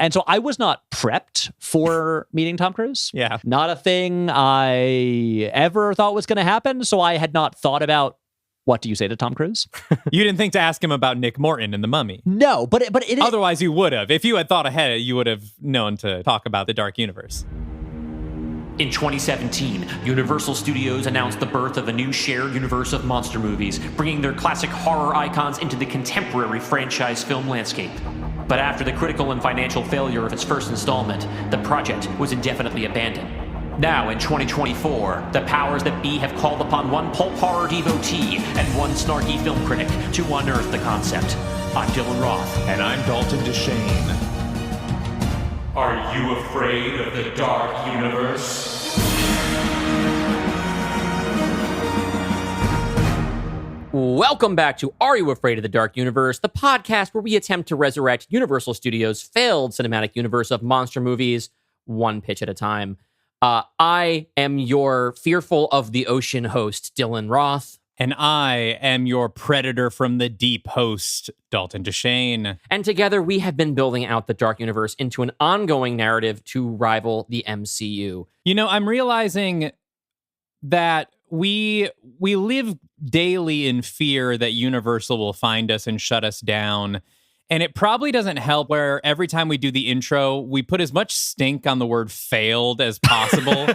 And so I was not prepped for meeting Tom Cruise. Yeah. Not a thing I ever thought was going to happen. So I had not thought about, what do you say to Tom Cruise? You didn't think to ask him about Nick Morton and The Mummy. No, but it is. Otherwise, you would have. If you had thought ahead, you would have known to talk about the Dark Universe. In 2017, Universal Studios announced the birth of a new shared universe of monster movies, bringing their classic horror icons into the contemporary franchise film landscape. But after the critical and financial failure of its first installment, the project was indefinitely abandoned. Now, in 2024, the powers that be have called upon one pulp horror devotee and one snarky film critic to unearth the concept. I'm Dylan Roth. And I'm Dalton DeShane. Are you afraid of the Dark Universe? Welcome back to Are You Afraid of the Dark Universe, the podcast where we attempt to resurrect Universal Studios' failed cinematic universe of monster movies, one pitch at a time. I am your fearful of the ocean host, Dylan Roth. And I am your predator from the deep host, Dalton DeShane. And together we have been building out the Dark Universe into an ongoing narrative to rival the MCU. You know, I'm realizing that we live daily in fear that Universal will find us and shut us down. And it probably doesn't help where every time we do the intro, we put as much stink on the word failed as possible.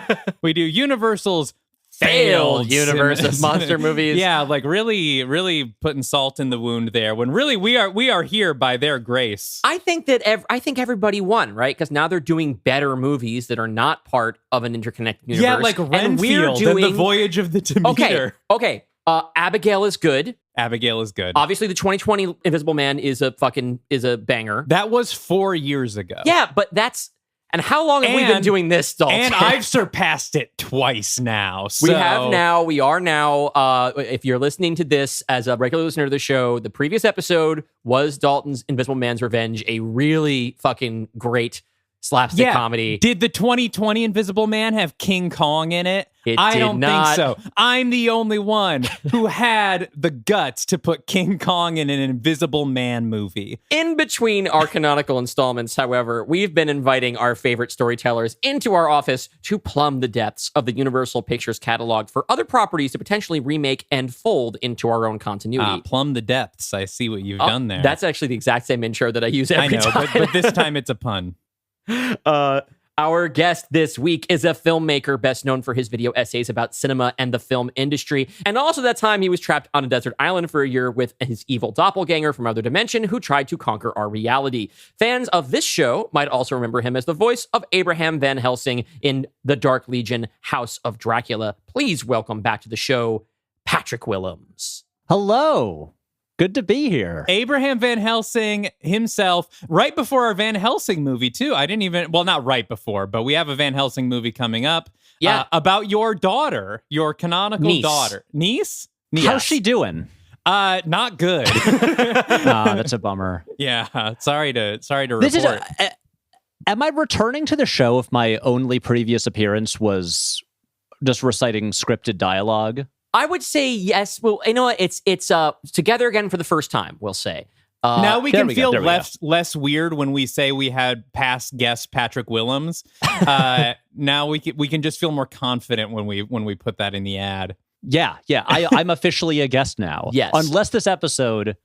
We do Universal's failed universe of monster movies. Yeah, like really putting salt in the wound there, when really we are here by their grace. I think that everybody won, right? Because now they're doing better movies that are not part of an interconnected universe. Yeah, like Renfield and The Voyage of the Demeter. Okay. Abigail is good. Abigail is good. Obviously, the 2020 Invisible Man is a banger. That was 4 years ago. Yeah, but that's... And how long have we been doing this, Dalton? And I've surpassed it twice now. So. We are now, if you're listening to this as a regular listener to the show, the previous episode was Dalton's Invisible Man's Revenge, a really fucking great slapstick comedy. Did the 2020 Invisible Man have King Kong in it? I don't think so. I'm the only one who had the guts to put King Kong in an Invisible Man movie. In between our canonical installments, however, we've been inviting our favorite storytellers into our office to plumb the depths of the Universal Pictures catalog for other properties to potentially remake and fold into our own continuity. Plumb the depths. I see what you've done there. That's actually the exact same intro that I use every time. But this time it's a pun. Our guest this week is a filmmaker best known for his video essays about cinema and the film industry. And also that time he was trapped on a desert island for a year with his evil doppelganger from another dimension who tried to conquer our reality. Fans of this show might also remember him as the voice of Abraham Van Helsing in The Dark Legion, House of Dracula. Please welcome back to the show, Patrick Willems. Hello. Good to be here. Abraham Van Helsing himself, right before our Van Helsing movie, too. Not right before, but we have a Van Helsing movie coming up. Yeah. About your daughter, your canonical daughter. Niece? How's she doing? Not good. That's a bummer. Yeah. Sorry to report. Am I returning to the show if my only previous appearance was just reciting scripted dialogue? I would say yes. Well, you know what? It's together again for the first time, we'll say. Now we can feel less weird when we say we had past guest Patrick Willems. Now we can just feel more confident when we put that in the ad. Yeah. I'm officially a guest now. Yes. Unless this episode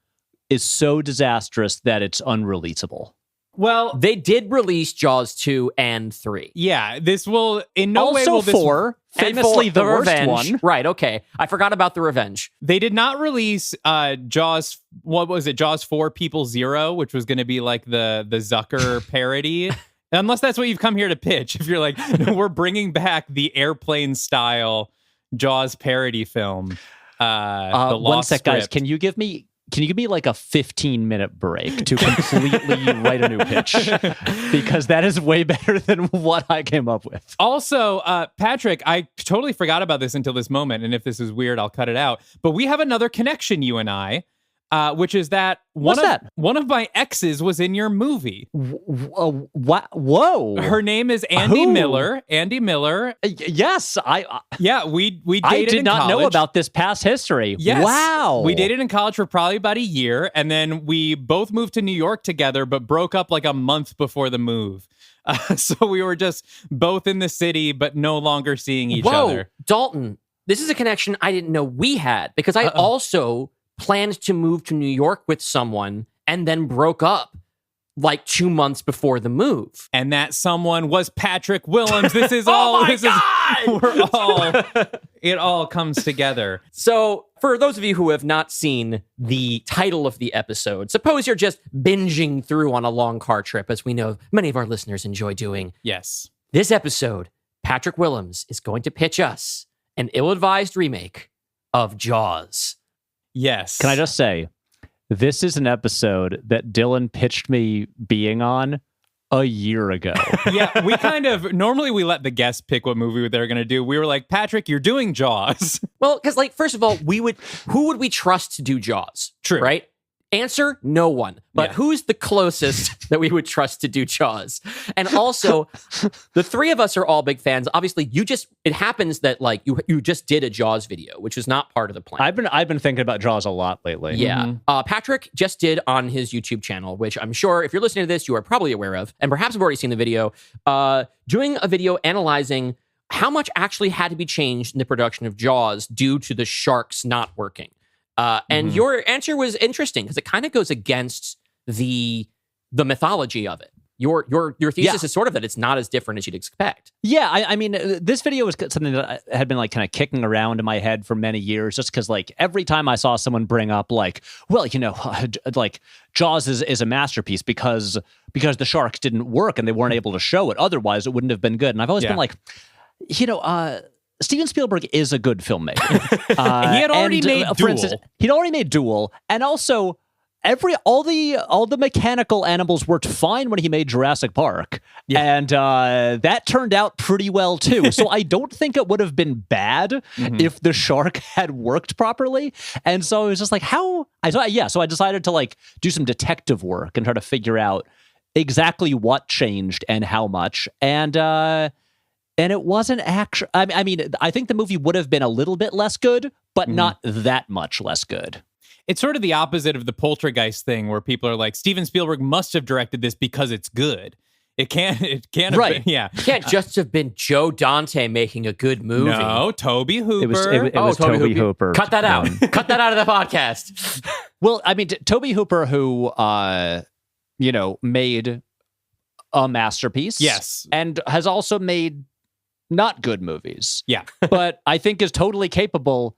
is so disastrous that it's unreleasable. Well, they did release Jaws 2 and 3. Yeah, this will in no way also will this 4, famously the worst Revenge. one. Right, okay. I forgot about The Revenge. They did not release Jaws, what was it? Jaws 4 People Zero, which was going to be like the Zucker parody. Unless that's what you've come here to pitch. If you're like, no, we're bringing back the airplane style Jaws parody film. The one sec, script. guys. Can you give me like a 15-minute break to completely write a new pitch? Because that is way better than what I came up with. Also, Patrick, I totally forgot about this until this moment, and if this is weird, I'll cut it out. But we have another connection, you and I. which is that What's that? one of my exes was in your movie. Whoa. Her name is Andy Who? Miller. Andy Miller. Yes, Yeah, we dated I did in not know college. about this past history. Yes. Wow. We dated in college for probably about a year, and then we both moved to New York together, but broke up like a month before the move. So we were just both in the city, but no longer seeing each other. Dalton, this is a connection I didn't know we had, because I also planned to move to New York with someone and then broke up like 2 months before the move. And that someone was Patrick Willems. This is all. Oh my this God! We're all. It all comes together. So, for those of you who have not seen the title of the episode, suppose you're just binging through on a long car trip, as we know many of our listeners enjoy doing. Yes. This episode, Patrick Willems is going to pitch us an ill-advised remake of Jaws. Yes. Can I just say, this is an episode that Dylan pitched me being on a year ago. Yeah, we kind of normally we let the guests pick what movie they're going to do. We were like, Patrick, you're doing Jaws. Well, because like, first of all, who would we trust to do Jaws? True. Right? Answer, no one. But Yeah. who's the closest that we would trust to do Jaws? And also, the three of us are all big fans. Obviously, it happens that like you just did a Jaws video, which was not part of the plan. I've been thinking about Jaws a lot lately. Yeah. Patrick just did on his YouTube channel, which I'm sure if you're listening to this, you are probably aware of, and perhaps have already seen the video, doing a video analyzing how much actually had to be changed in the production of Jaws due to the sharks not working. And your answer was interesting because it kind of goes against the mythology of it. Your thesis is sort of that it's not as different as you'd expect. Yeah, I mean, this video was something that I had been like kind of kicking around in my head for many years, just because like every time I saw someone bring up like, well, you know, like Jaws is a masterpiece because the sharks didn't work and they weren't able to show it. Otherwise, it wouldn't have been good. And I've always been like, you know, Steven Spielberg is a good filmmaker. He had already made for Duel. instance, he'd already made Duel, and also all the mechanical animals worked fine when he made Jurassic Park, and that turned out pretty well too. So I don't think it would have been bad if the shark had worked properly. And so I was just like, so I decided to like do some detective work and try to figure out exactly what changed and how much. And it wasn't actually, I mean, I think the movie would have been a little bit less good, but not that much less good. It's sort of the opposite of the Poltergeist thing where people are like, Steven Spielberg must have directed this because it's good. It can't have Right. been, yeah. It can't just have been Joe Dante making a good movie. No, Toby Hooper. It was Toby Hooper. Cut that out. Cut that out of the podcast. Well, I mean, Toby Hooper, who, you know, made a masterpiece. Yes. And has also made not good movies. Yeah. But I think is totally capable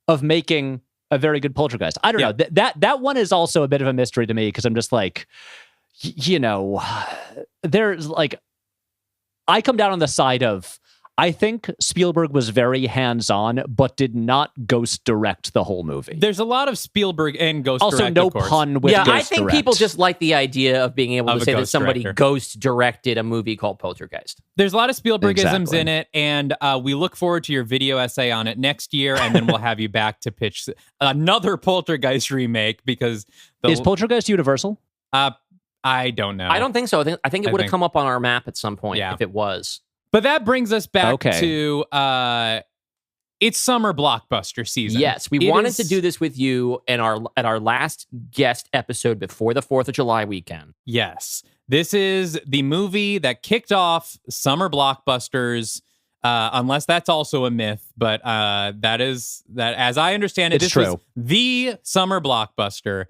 of making a very good Poltergeist. I don't know. That one is also a bit of a mystery to me because I'm just like, you know, there's like, I come down on the side of, I think Spielberg was very hands-on, but did not ghost direct the whole movie. There's a lot of Spielberg and ghost Also, direct, no of course. pun with Yeah, ghost I think direct. people just like the idea of being able Of to a say that ghost somebody director. ghost directed a movie called Poltergeist. There's a lot of Spielbergisms Exactly. in it, and we look forward to your video essay on it next year, and then we'll have you back to pitch another Poltergeist remake because Is Poltergeist Universal? I don't know. I don't think so. I think it would have come up on our map at some point if it was. But that brings us back Okay. to it's summer blockbuster season. Yes, we wanted to do this with you at our last guest episode before the 4th of July weekend. Yes. This is the movie that kicked off summer blockbusters, unless that's also a myth. But that as I understand it, It's this true. was the summer blockbuster.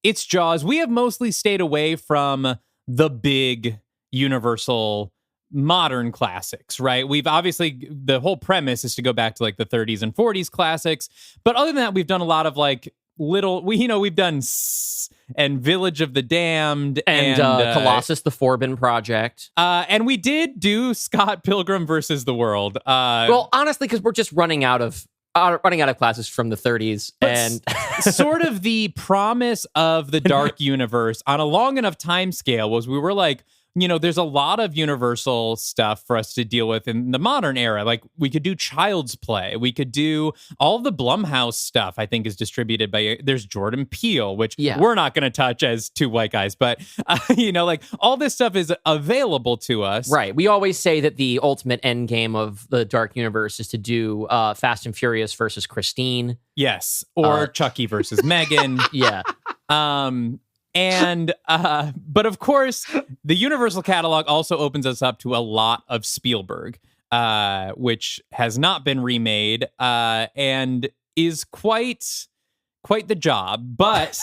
It's Jaws. We have mostly stayed away from the big Universal modern classics, right? We've obviously, the whole premise is to go back to like the 30s and 40s classics. But other than that, we've done a lot of like we've done and Village of the Damned And Colossus, the Forbin Project. and we did do Scott Pilgrim versus the World. Well, honestly, because we're just running out of classes from the 30s. And sort of the promise of the dark universe on a long enough time scale was we were like, there's a lot of Universal stuff for us to deal with in the modern era. Like, we could do Child's Play. We could do all of the Blumhouse stuff, I think, is distributed by, there's Jordan Peele, which we're not going to touch as two white guys. But, like, all this stuff is available to us. Right. We always say that the ultimate end game of the Dark Universe is to do Fast and Furious versus Christine. Yes. Or Chucky versus Megan. Yeah. But of course, the Universal catalog also opens us up to a lot of Spielberg, which has not been remade, and is quite the job. But,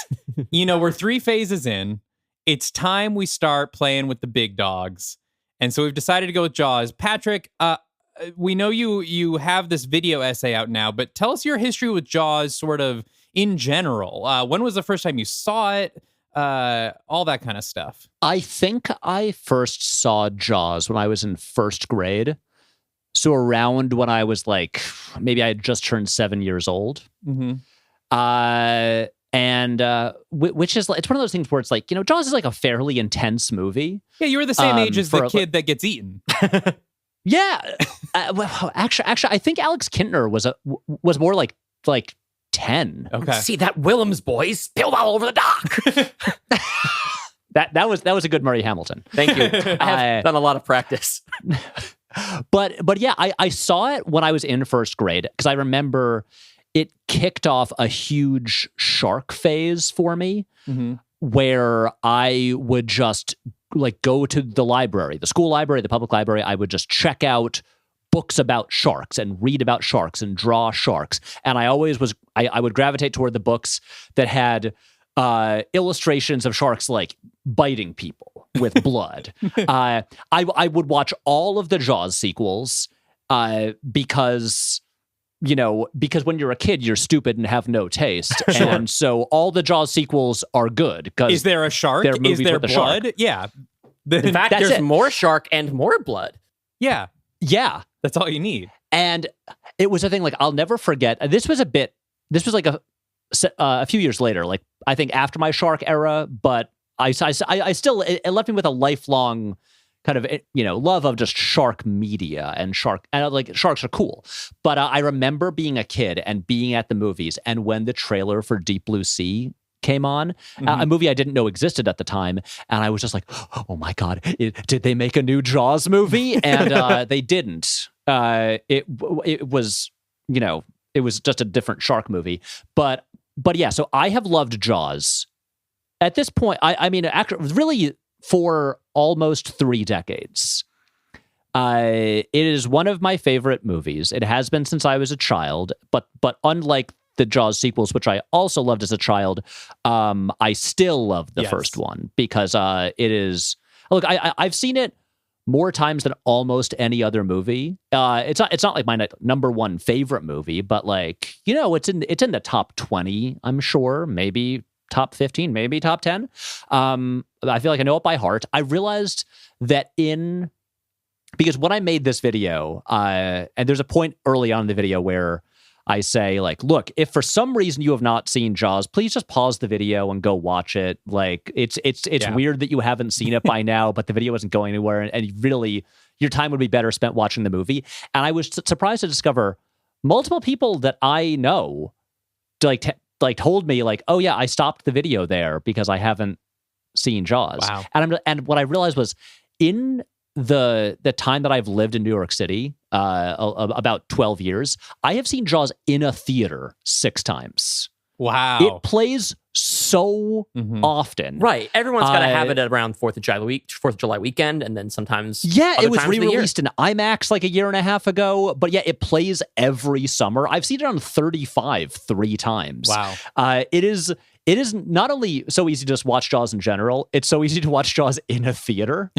we're 3 phases in. It's time we start playing with the big dogs. And so we've decided to go with Jaws. Patrick, we know you have this video essay out now, but tell us your history with Jaws sort of in general. When was the first time you saw it? All that kind of stuff. I think I first saw Jaws when I was in first grade. So around when I was like, maybe I had just turned 7 years old. Mm-hmm. Which is, it's one of those things where it's like, Jaws is like a fairly intense movie. Yeah, you were the same age as the kid that gets eaten. Yeah. Well, actually, I think Alex Kintner was more like 10. Okay. See that Willems boy spilled all over the dock. that was a good Murray Hamilton. Thank you. I have done a lot of practice. But yeah, I saw it when I was in first grade because I remember it kicked off a huge shark phase for me, where I would just like go to the library, the school library, the public library. I would just check out books about sharks and read about sharks and draw sharks. And I always I would gravitate toward the books that had illustrations of sharks like biting people with blood. I would watch all of the Jaws sequels because when you're a kid, you're stupid and have no taste. Sure. And so all the Jaws sequels are good. Is there a shark? Is there blood? Shark. Yeah. In fact, there's more shark and more blood. Yeah. Yeah. That's all you need. And it was a thing, like, I'll never forget. This was like a few years later, like, I think after my shark era, but I still, it left me with a lifelong kind of, love of just shark media and sharks are cool. But I remember being a kid and being at the movies, and when the trailer for Deep Blue Sea came on, a movie I didn't know existed at the time, and I was just like, oh my God, did they make a new Jaws movie? And they didn't. It was, it was just a different shark movie. But yeah, so I have loved Jaws at this point. I mean, actually, really for almost 3 decades. It is one of my favorite movies. It has been since I was a child, but unlike the Jaws sequels, which I also loved as a child, I still love the first one because it is. Look, I've seen it more times than almost any other movie. It's not like my number one favorite movie, but like, it's in the top 20. I'm sure, maybe top 15, maybe top 10. I feel like I know it by heart. I realized that because when I made this video, and there's a point early on in the video where I say, like, look, if for some reason you have not seen Jaws, please just pause the video and go watch it. Like, it's weird that you haven't seen it by now, but the video isn't going anywhere, and really, your time would be better spent watching the movie. And I was surprised to discover multiple people that I know, told me, like, oh yeah, I stopped the video there because I haven't seen Jaws. Wow. And what I realized was, in the time that I've lived in New York City, about 12 years, I have seen Jaws in a theater 6 times. Wow. It plays so often. Right. Everyone's got to have it around 4th of July weekend, and then sometimes it was re-released in IMAX like a year and a half ago, but yeah, it plays every summer. I've seen it on 35 3 times. Wow. It is not only so easy to just watch Jaws in general, it's so easy to watch Jaws in a theater.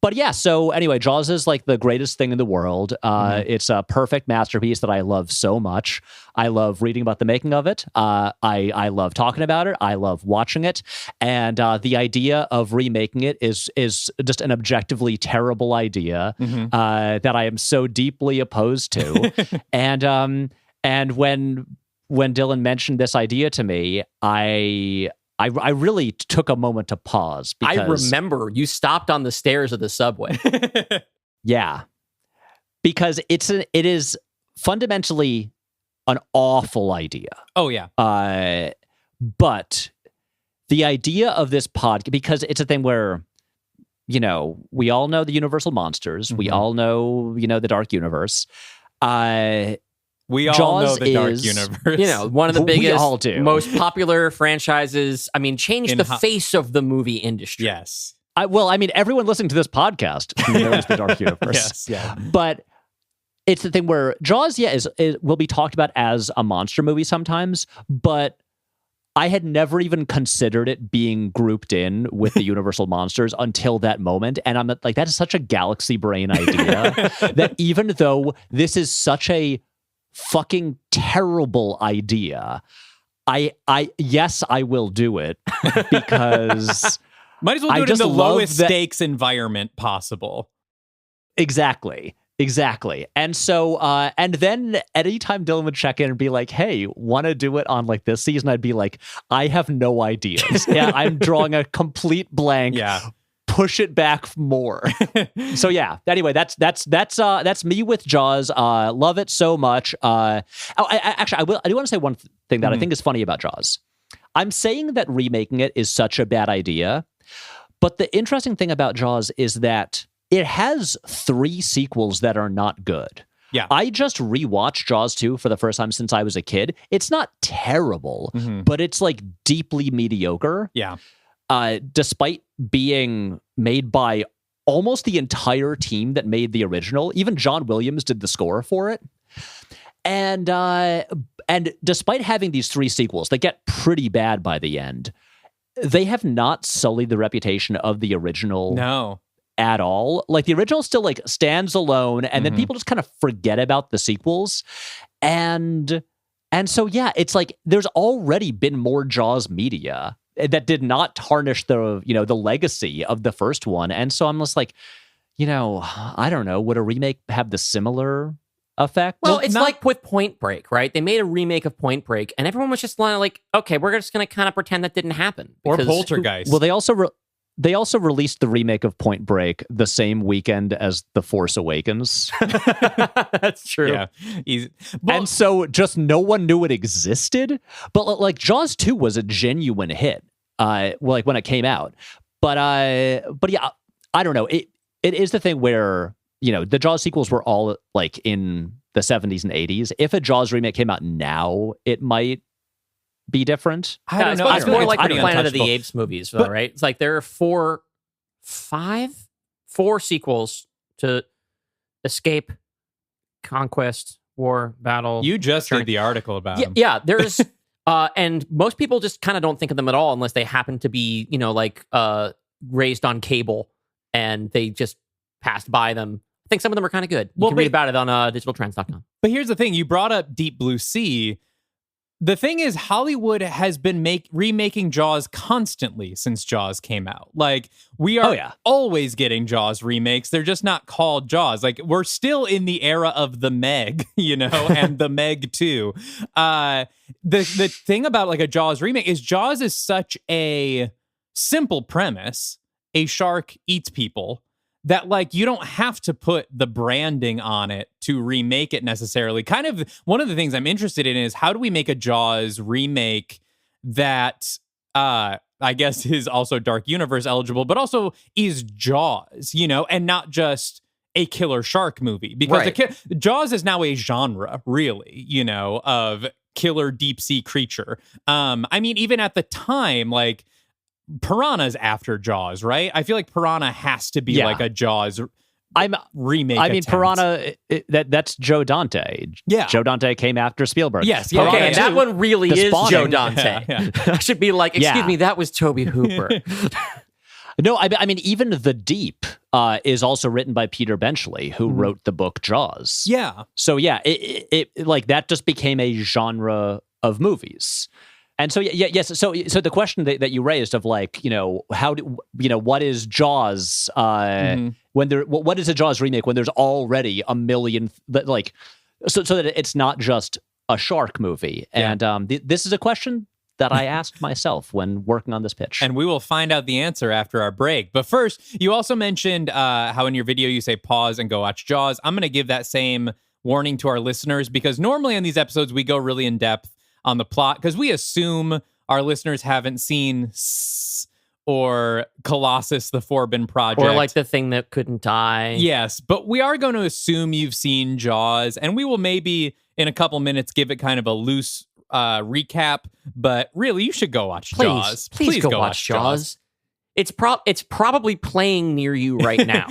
But yeah, so anyway, Jaws is like the greatest thing in the world. It's a perfect masterpiece that I love so much. I love reading about the making of it. I love talking about it. I love watching it. And the idea of remaking it is just an objectively terrible idea that I am so deeply opposed to. And when Dylan mentioned this idea to me, I I really took a moment to pause because I remember you stopped on the stairs of the subway. yeah, because it is fundamentally an awful idea. Oh yeah. But the idea of this podcast, because it's a thing where, you know, we all know the Universal monsters, we all know, you know, the Dark Universe. We all Jaws know the Dark is, Universe. You know, one of the We all biggest, do. most popular franchises. I mean, changed In the ho- face of the movie industry. Yes. Everyone listening to this podcast knows the Dark Universe. Yes. Yeah. But it's the thing where Jaws, will be talked about as a monster movie sometimes, but I had never even considered it being grouped in with the Universal monsters until that moment. And I'm like, that is such a galaxy brain idea that even though this is such a fucking terrible idea, I will do it because Might as well do it in the lowest stakes environment possible. Exactly. And so, and then at any time Dylan would check in and be like, hey, want to do it on like this season? I'd be like, I have no ideas. Yeah, I'm drawing a complete blank. Yeah. Push it back more. So yeah, anyway, that's me with Jaws. Love it so much. I do want to say one thing that I think is funny about Jaws. I'm saying that remaking it is such a bad idea, but the interesting thing about Jaws is that it has 3 sequels that are not good. Yeah. I just rewatched Jaws 2 for the first time since I was a kid. It's not terrible, but it's like deeply mediocre. Yeah. Despite being made by almost the entire team that made the original. Even John Williams did the score for it. And despite having these 3 sequels that get pretty bad by the end, they have not sullied the reputation of the original at all. Like the original still like stands alone, and then people just kind of forget about the sequels. And so yeah, it's like there's already been more Jaws media that did not tarnish the, you know, the legacy of the first one. And so I'm just like, you know, I don't know, would a remake have the similar effect? Well, it's like with Point Break, right? They made a remake of Point Break, and everyone was just like, okay, we're just going to kind of pretend that didn't happen. Or Poltergeist. Well, they also released the remake of Point Break the same weekend as The Force Awakens. That's true. Yeah. And so just no one knew it existed. But like Jaws 2 was a genuine hit, like when it came out. But yeah, I don't know. It is the thing where, you know, the Jaws sequels were all like in the 70s and 80s. If a Jaws remake came out now, it might be different. I don't know. It's more like the pretty Planet of the untouchable. Apes movies, though, right? It's like there are 4 sequels to Escape, Conquest, War, Battle. You just read the article about them. Yeah, there's and most people just kind of don't think of them at all unless they happen to be, you know, like raised on cable and they just passed by them. I think some of them are kind of good. You can read about it on digitaltrends.com. But here's the thing. You brought up Deep Blue Sea. The thing is, Hollywood has been remaking Jaws constantly since Jaws came out. Like, we are always getting Jaws remakes. They're just not called Jaws. Like, we're still in the era of the Meg, you know, and the Meg 2. The thing about, like, a Jaws remake is Jaws is such a simple premise. A shark eats people. That, like, you don't have to put the branding on it to remake it necessarily. Kind of one of the things I'm interested in is how do we make a Jaws remake that I guess is also Dark Universe eligible, but also is Jaws, you know, and not just a killer shark movie. Because Jaws is now a genre, really, you know, of killer deep sea creature. I mean, even at the time, like, Piranha's after Jaws, right? I feel like Piranha has to be like a Jaws remake. I mean, attempt. Piranha, that's Joe Dante. Yeah. Joe Dante came after Spielberg. Yes. Okay, Piranha and that too. one really The is Spawning. Joe Dante. I should be like, excuse me, that was Toby Hooper. No, I mean, even The Deep is also written by Peter Benchley, who wrote the book Jaws. Yeah. So yeah, it like that just became a genre of movies. And so yes. So the question that you raised of, like, you know, what is Jaws when what is a Jaws remake when there's already a million, like, so that it's not just a shark movie. And this is a question that I asked myself when working on this pitch. And we will find out the answer after our break. But first, you also mentioned how in your video you say pause and go watch Jaws. I'm going to give that same warning to our listeners because normally on these episodes we go really in depth on the plot because we assume our listeners haven't seen or Colossus, the Forbin Project. Or like The Thing That Couldn't Die. Yes, but we are going to assume you've seen Jaws, and we will maybe in a couple minutes give it kind of a loose recap, but really you should go watch Jaws. Please go watch Jaws. It's probably playing near you right now.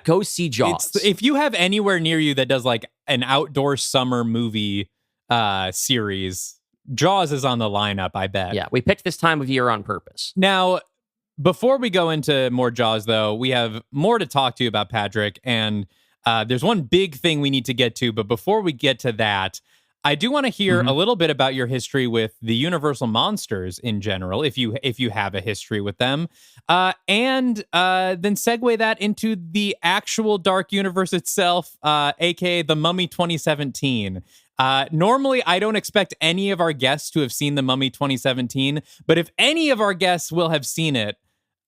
Go see Jaws. If you have anywhere near you that does like an outdoor summer movie series, Jaws is on the lineup, I bet. Yeah, we picked this time of year on purpose. Now, before we go into more Jaws, though, we have more to talk to you about, Patrick, and there's one big thing we need to get to, but before we get to that, I do want to hear a little bit about your history with the Universal monsters in general, if you have a history with them, and then segue that into the actual Dark Universe itself, aka The Mummy 2017. Normally, I don't expect any of our guests to have seen The Mummy 2017, but if any of our guests will have seen it,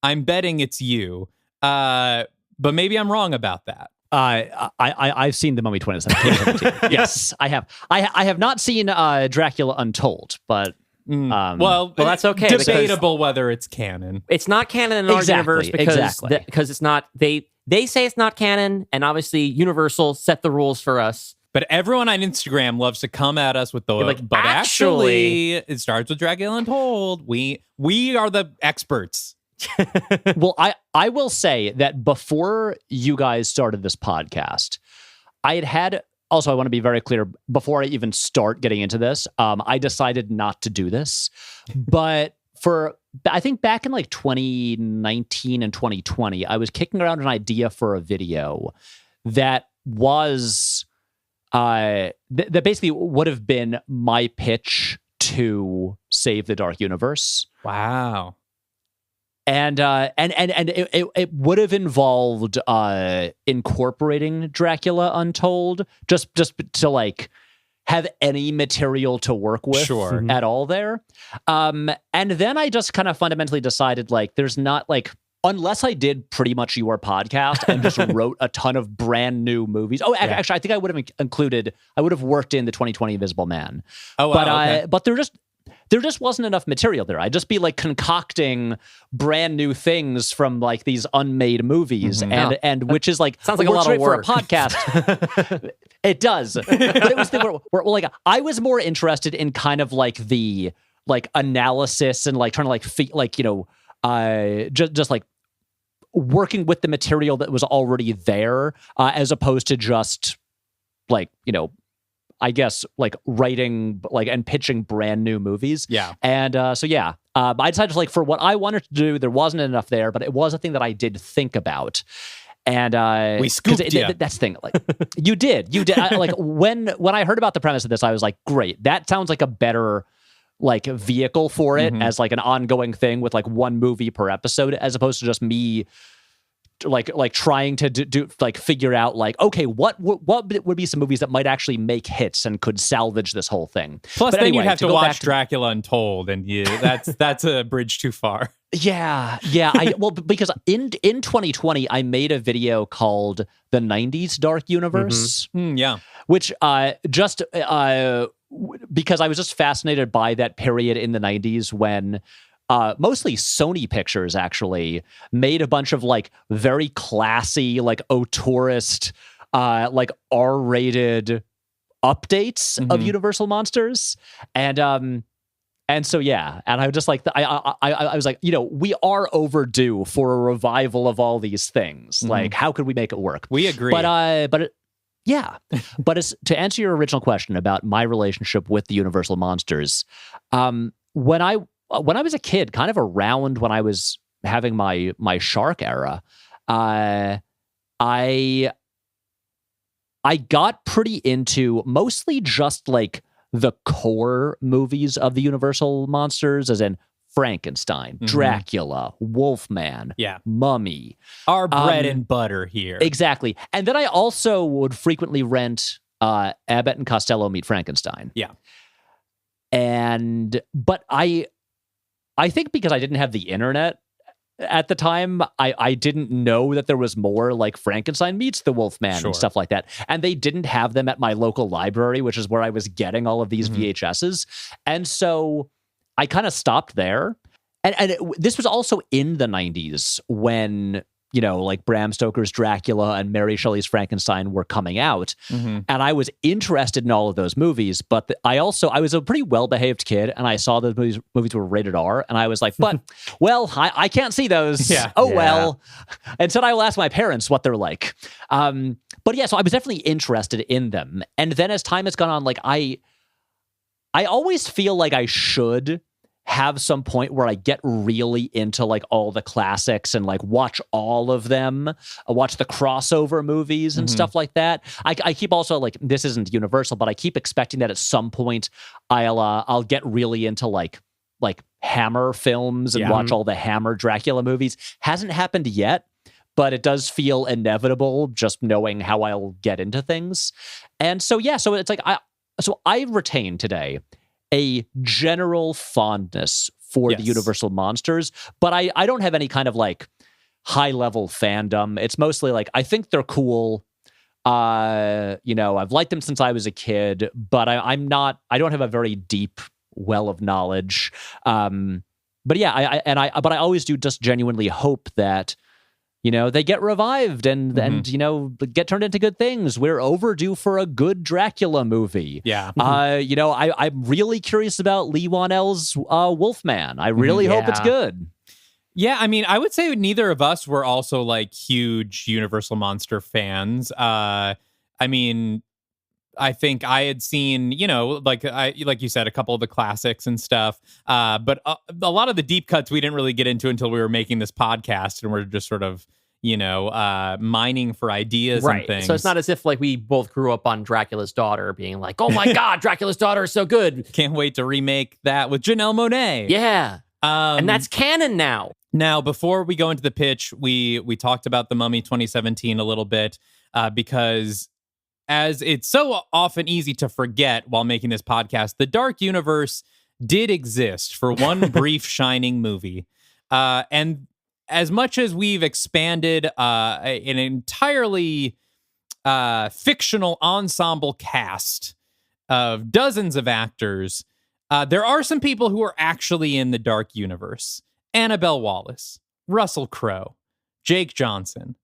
I'm betting it's you. But maybe I'm wrong about that. I've seen The Mummy 2017. Yes, I have. I have not seen Dracula Untold, but well, that's okay. Debatable whether it's canon. It's not canon in our universe because it's not. They say it's not canon, and obviously Universal set the rules for us. But everyone on Instagram loves to come at us with the like, but actually it starts with Dracula Untold. We are the experts. Well, I will say that before you guys started this podcast, also, I want to be very clear, before I even start getting into this, I decided not to do this. But I think back in like 2019 and 2020, I was kicking around an idea for a video that was... that basically would have been my pitch to save the Dark Universe. Wow. And it would have involved incorporating Dracula Untold just to like have any material to work with at all there. And then I just kind of fundamentally decided like there's not like, unless I did pretty much your podcast and just wrote a ton of brand new movies. Oh, actually, I think I would have worked in the 2020 Invisible Man. Oh, wow, but there just wasn't enough material there. I'd just be like concocting brand new things from like these unmade movies, and which is like sounds like a lot of work for a podcast. It does, but it was where like I was more interested in kind of like the like analysis and like trying to like just like working with the material that was already there, as opposed to just like, I guess like writing like and pitching brand new movies. Yeah. And I decided like for what I wanted to do, there wasn't enough there, but it was a thing that I did think about. And we scooped you. That's the thing. Like you did. Like when I heard about the premise of this, I was like, great. That sounds like a better like vehicle for it as like an ongoing thing with like one movie per episode, as opposed to just me like trying to do like figure out like, okay, what would be some movies that might actually make hits and could salvage this whole thing. Plus, then you'd have to watch Dracula Untold, and that's a bridge too far. Yeah. Because in 2020, I made a video called The 90s Dark Universe. Which because I was just fascinated by that period in the 90s when mostly Sony Pictures actually made a bunch of like very classy, like auteurist, like R-rated updates of Universal monsters. And so, yeah, and I was just like, I was like, we are overdue for a revival of all these things. Like, how could we make it work? We agree. But as to answer your original question about my relationship with the Universal monsters, when I was a kid, kind of around when I was having my shark era, I got pretty into mostly just like the core movies of the Universal monsters, as in Frankenstein, Dracula, Wolfman, Mummy. Our bread and butter here. Exactly. And then I also would frequently rent Abbott and Costello Meet Frankenstein. Yeah. But I think because I didn't have the internet at the time, I didn't know that there was more like Frankenstein meets the Wolfman and stuff like that. And they didn't have them at my local library, which is where I was getting all of these VHSs. And so I kind of stopped there. And this was also in the 90s when, like Bram Stoker's Dracula and Mary Shelley's Frankenstein were coming out. And I was interested in all of those movies, but I was a pretty well-behaved kid, and I saw the movies were rated R, and I was like, I can't see those. Well. And so I will ask my parents what they're like. But yeah, so I was definitely interested in them. And then as time has gone on, like I always feel like I should have some point where I get really into like all the classics and like watch all of them, watch the crossover movies and stuff like that. I keep also like, this isn't universal, but I keep expecting that at some point I'll get really into like Hammer films and watch all the Hammer Dracula movies. Hasn't happened yet, but it does feel inevitable just knowing how I'll get into things. And so, so it's like, I retain today a general fondness for the Universal monsters, but I don't have any kind of like high level fandom. It's mostly like, I think they're cool. I've liked them since I was a kid, but I don't have a very deep well of knowledge. But yeah, I always do just genuinely hope that, they get revived and get turned into good things. We're overdue for a good Dracula movie. Yeah. I'm really curious about Lee Whannell's Wolfman. I really hope it's good. Yeah, I mean, I would say neither of us were also like huge Universal Monster fans. I mean, I think I had seen, like you said, a couple of the classics and stuff. But a lot of the deep cuts we didn't really get into until we were making this podcast, and we're just sort of, mining for ideas and things. So it's not as if like we both grew up on Dracula's Daughter being like, oh my God, Dracula's Daughter is so good. Can't wait to remake that with Janelle Monáe. Yeah. And that's canon now. Now, before we go into the pitch, we talked about The Mummy 2017 a little bit because as it's so often easy to forget while making this podcast, the Dark Universe did exist for one brief shining movie. And as much as we've expanded an entirely fictional ensemble cast of dozens of actors, there are some people who are actually in the Dark Universe. Annabelle Wallis, Russell Crowe, Jake Johnson.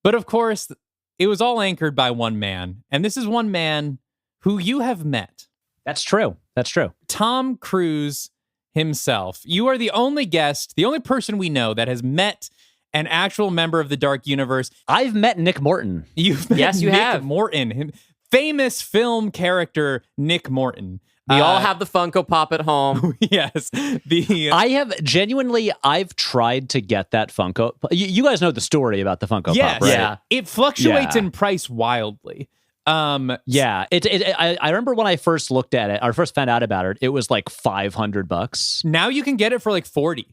But of course, it was all anchored by one man. And this is one man who you have met. That's true. Tom Cruise himself. You are the only guest, the only person we know that has met an actual member of the Dark Universe. I've met Nick Morton. You've met Yes, you Nick have. Morton, famous film character Nick Morton. We all have the Funko Pop at home. Yes. I've tried to get that Funko. You guys know the story about the Funko Pop, right? Yeah. It fluctuates in price wildly. Yeah. I remember when I first looked at it, or first found out about it, it was like $500. Now you can get it for like 40.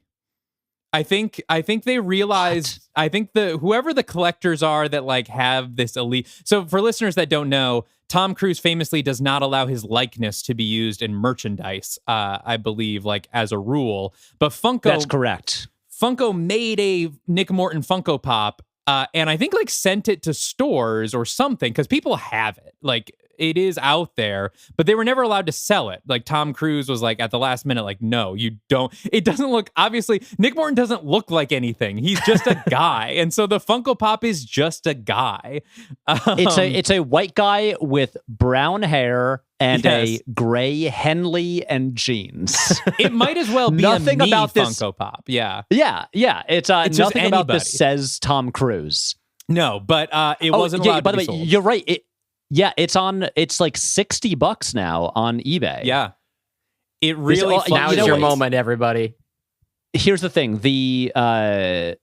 I think they realized, I think whoever the collectors are that like have this elite. So for listeners that don't know, Tom Cruise famously does not allow his likeness to be used in merchandise, I believe, like as a rule. But Funko, that's correct. Funko made a Nick Morton Funko Pop, and I think like sent it to stores or something because people have it. Like it is out there, but they were never allowed to sell it. Like Tom Cruise was like at the last minute, like, no, you don't. It doesn't look, obviously, Nick Morton doesn't look like anything. He's just a guy. And so the Funko Pop is just a guy. It's a white guy with brown hair and a gray Henley and jeans. It might as well be nothing a me about this Funko Pop. Yeah. Yeah. It's nothing about anybody. this says Tom Cruise. No, but it wasn't allowed by to the be way, sold. you're right. It's like $60 now on eBay. Yeah. It really now is your moment, everybody. Here's the thing. Funko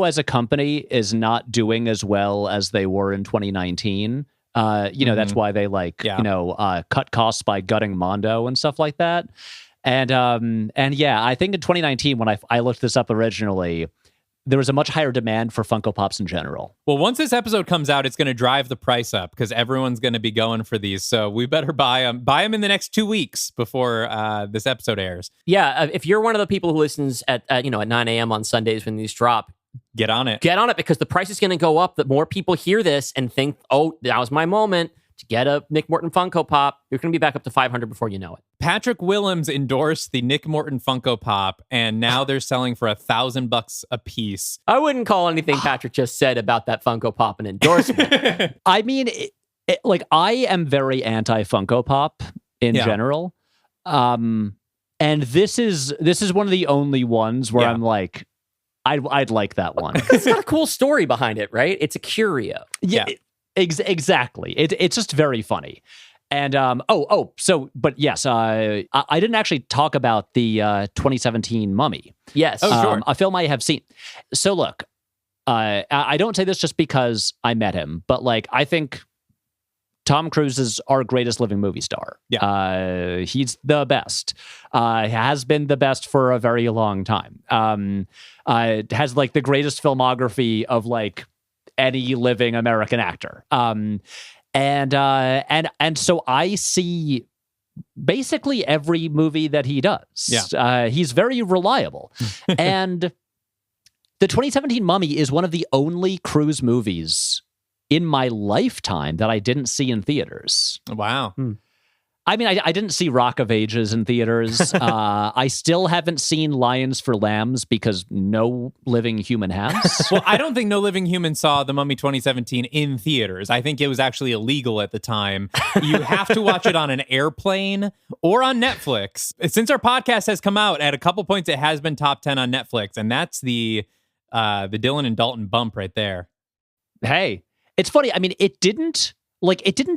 as a company is not doing as well as they were in 2019. That's why they cut costs by gutting Mondo and stuff like that. And I think in 2019, when I looked this up originally, there was a much higher demand for Funko Pops in general. Well, once this episode comes out, it's going to drive the price up because everyone's going to be going for these. So we better buy them. Buy them in the next 2 weeks before this episode airs. Yeah, if you're one of the people who listens at 9 a.m. on Sundays when these drop, get on it. Get on it, because the price is going to go up. The more people hear this and think, oh, that was my moment to get a Nick Morton Funko Pop, you're going to be back up to $500 before you know it. Patrick Willems endorsed the Nick Morton Funko Pop, and now they're selling for $1,000 a piece. I wouldn't call anything Patrick just said about that Funko Pop an endorsement. I mean, I am very anti Funko Pop in general, and this is one of the only ones where I'm like, I'd like that one. It's got a cool story behind it, right? It's a curio. Yeah. Exactly. It's just very funny. And, but yes, I didn't actually talk about the 2017 Mummy. Yes. Oh, sure. A film I have seen. So look, I don't say this just because I met him, but like, I think Tom Cruise is our greatest living movie star. Yeah. He's the best. Has been the best for a very long time. Has like the greatest filmography of like any living American actor. And so I see basically every movie that he does. Yeah. He's very reliable. And the 2017 Mummy is one of the only Cruise movies in my lifetime that I didn't see in theaters. Wow. I mean, I didn't see Rock of Ages in theaters. I still haven't seen Lions for Lambs because no living human has. Well, I don't think no living human saw The Mummy 2017 in theaters. I think it was actually illegal at the time. You have to watch it on an airplane or on Netflix. Since our podcast has come out, at a couple points it has been top 10 on Netflix, and that's the Dylan and Dalton bump right there. Hey, it's funny. I mean, it didn't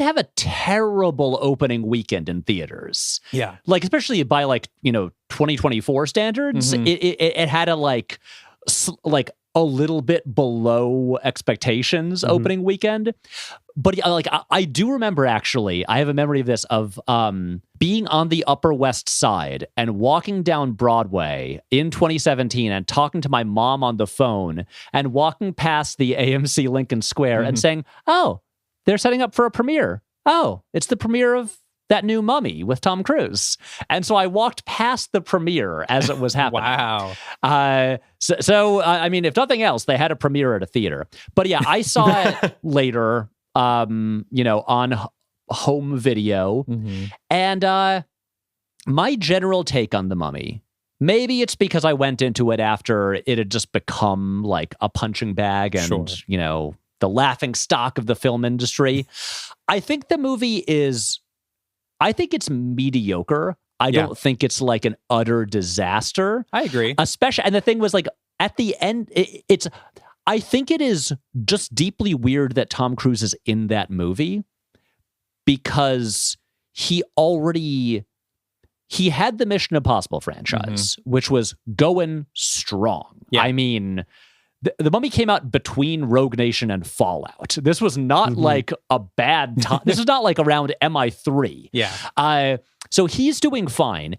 have a terrible opening weekend in theaters. Yeah. Like, especially by 2024 standards, it had a a little bit below expectations opening weekend. But I do remember, actually, I have a memory of this, of being on the Upper West Side and walking down Broadway in 2017 and talking to my mom on the phone and walking past the AMC Lincoln Square and saying, oh, they're setting up for a premiere. Oh, it's the premiere of that new Mummy with Tom Cruise. And so I walked past the premiere as it was happening. Wow. So I mean, if nothing else, they had a premiere at a theater. But yeah, I saw it later, on home video. And my general take on the Mummy, maybe it's because I went into it after it had just become like a punching bag and, the laughing stock of the film industry. I think the movie I think it's mediocre. I don't think it's like an utter disaster. I agree. Especially, and the thing was, like, at the end, I think it is just deeply weird that Tom Cruise is in that movie, because he had the Mission Impossible franchise, which was going strong. Yeah. I mean, the Mummy came out between Rogue Nation and Fallout. This was not like a bad time. This is not like around MI3. Yeah. So he's doing fine.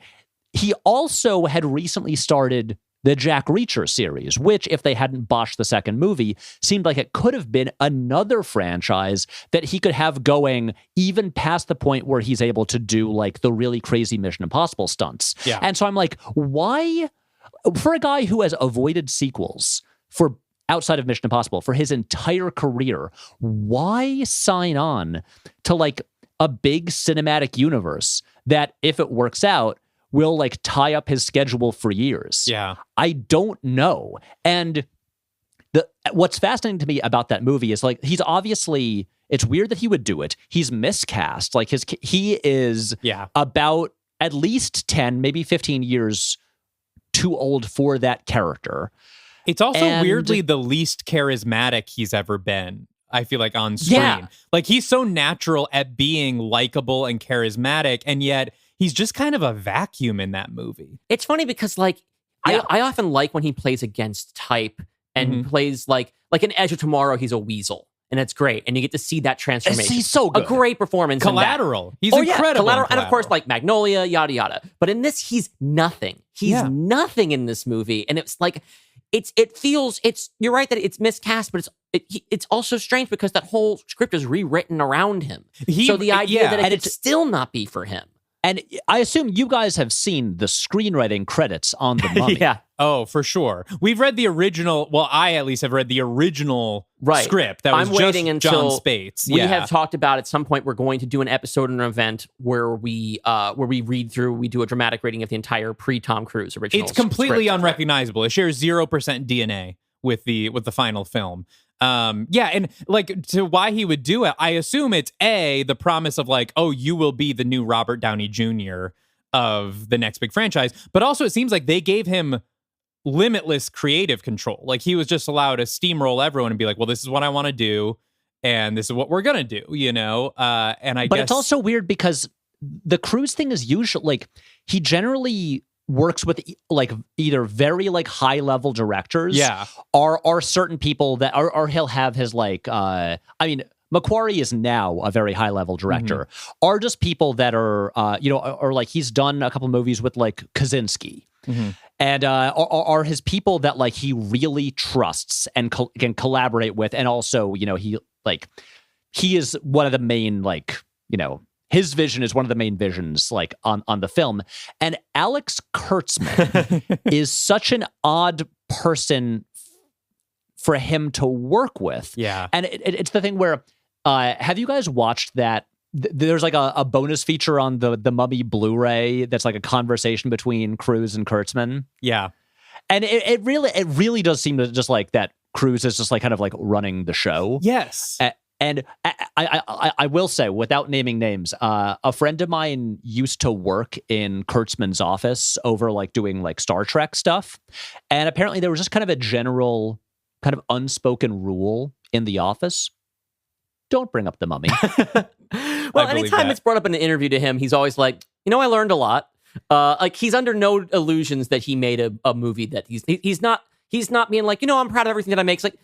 He also had recently started the Jack Reacher series, which, if they hadn't botched the second movie, seemed like it could have been another franchise that he could have going even past the point where he's able to do like the really crazy Mission Impossible stunts. Yeah. And so I'm like, why, for a guy who has avoided sequels for outside of Mission Impossible for his entire career, why sign on to like a big cinematic universe that, if it works out, will like tie up his schedule for years? Yeah. I don't know. And what's fascinating to me about that movie is, like, he's obviously, it's weird that he would do it. He's miscast. Like, he is about at least 10, maybe 15 years too old for that character. It's also weirdly the least charismatic he's ever been, I feel like, on screen. Yeah. Like, he's so natural at being likable and charismatic, and yet he's just kind of a vacuum in that movie. It's funny because, like, I often like when he plays against type and plays like in Edge of Tomorrow, he's a weasel. And it's great. And you get to see that transformation. He's so good. A great performance. Collateral. He's incredible. Collateral. And of course, like Magnolia, yada, yada. But in this, he's nothing. He's nothing in this movie. And it's like, you're right that it's miscast, but it's also strange because that whole script is rewritten around him. So the idea that it could still not be for him. And I assume you guys have seen the screenwriting credits on The Mummy. Yeah. Oh, for sure. We've read the original. Well, I at least have read the original script. That was waiting until John Spates. We have talked about at some point we're going to do an episode and an event where we read through, we do a dramatic rating of the entire pre-Tom Cruise original. It's completely script. unrecognizable. It shares 0% DNA with the final film. And like to why he would do it, I assume it's the promise of like, oh, you will be the new Robert Downey Jr. of the next big franchise. But also it seems like they gave him limitless creative control. Like he was just allowed to steamroll everyone and be like, well, this is what I want to do. And this is what we're going to do, you know? But it's also weird because the Cruise thing is usually like, he generally works with like either very like high level directors, or certain people that are, or he'll have his like Macquarie is now a very high level director, are just people that are or like he's done a couple movies with like Kaczynski, and are his people that like he really trusts and can collaborate with, and also he is one of the main his vision is one of the main visions like on the film. And Alex Kurtzman is such an odd person for him to work with. Yeah. And it's the thing where, have you guys watched that? There's like a bonus feature on the Mummy Blu-ray that's like a conversation between Cruise and Kurtzman. Yeah. And it really does seem to just like that Cruise is just like kind of like running the show. Yes. And I will say, without naming names, a friend of mine used to work in Kurtzman's office over like doing like Star Trek stuff. And apparently there was just kind of a general kind of unspoken rule in the office. Don't bring up the Mummy. Well, anytime it's brought up in an interview to him, he's always like, I learned a lot. Like he's under no illusions that he made a movie that he's not being like, I'm proud of everything that I make. It's like,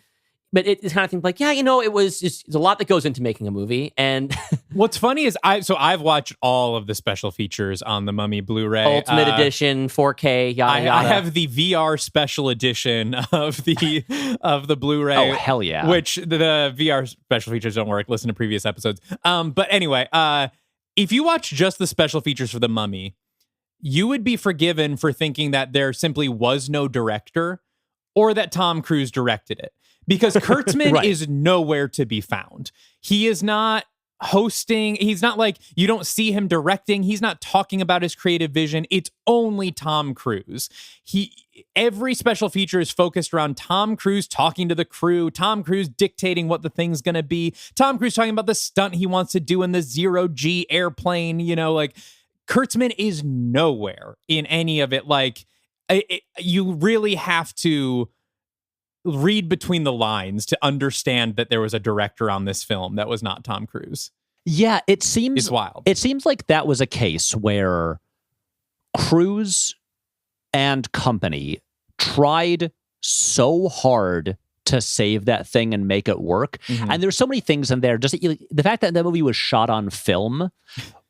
but it's kind of things like, it was just, there's a lot that goes into making a movie. And what's funny is I've watched all of the special features on the Mummy Blu-ray. Ultimate Edition, 4K, yada, yada. I have the VR special edition of the Blu-ray. Oh, hell yeah. Which the VR special features don't work. Listen to previous episodes. But anyway, if you watch just the special features for the Mummy, you would be forgiven for thinking that there simply was no director or that Tom Cruise directed it. Because Kurtzman is nowhere to be found. He is not hosting. He's not like, you don't see him directing. He's not talking about his creative vision. It's only Tom Cruise. Every special feature is focused around Tom Cruise talking to the crew, Tom Cruise dictating what the thing's going to be, Tom Cruise talking about the stunt he wants to do in the 0G airplane. Like Kurtzman is nowhere in any of it. Like you really have to read between the lines to understand that there was a director on this film that was not Tom Cruise. Yeah, it's wild. It seems like that was a case where Cruise and company tried so hard to save that thing and make it work. And there's so many things in there. Just the fact that the movie was shot on film,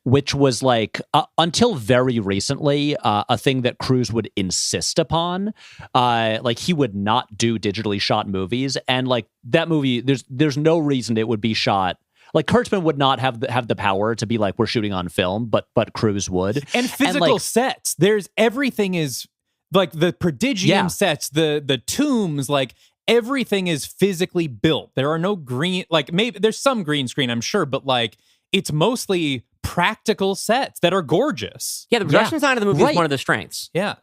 which was like, until very recently, a thing that Cruise would insist upon. Like he would not do digitally shot movies. And like that movie, there's no reason it would be shot. Like Kurtzman would not have the power to be like, we're shooting on film, but Cruise would. And physical sets. Everything is like the prodigium sets, the tombs, like everything is physically built. There are no green, like maybe there's some green screen, I'm sure, but like it's mostly practical sets that are gorgeous. Yeah, the production design of the movie is one of the strengths. Yeah.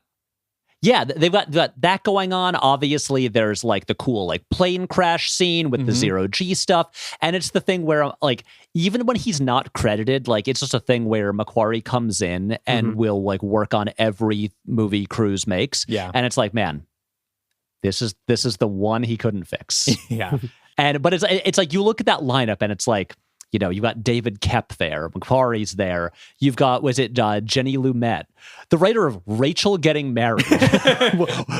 Yeah, they've got that going on. Obviously, there's like the cool like plane crash scene with the 0G stuff. And it's the thing where like, even when he's not credited, like it's just a thing where Macquarie comes in and will like work on every movie Cruise makes. Yeah. And it's like, man, this is the one he couldn't fix. Yeah. But it's like you look at that lineup and it's like, you've got David Koepp there, Macquarie's there. You've got, Jenny Lumet, the writer of Rachel Getting Married,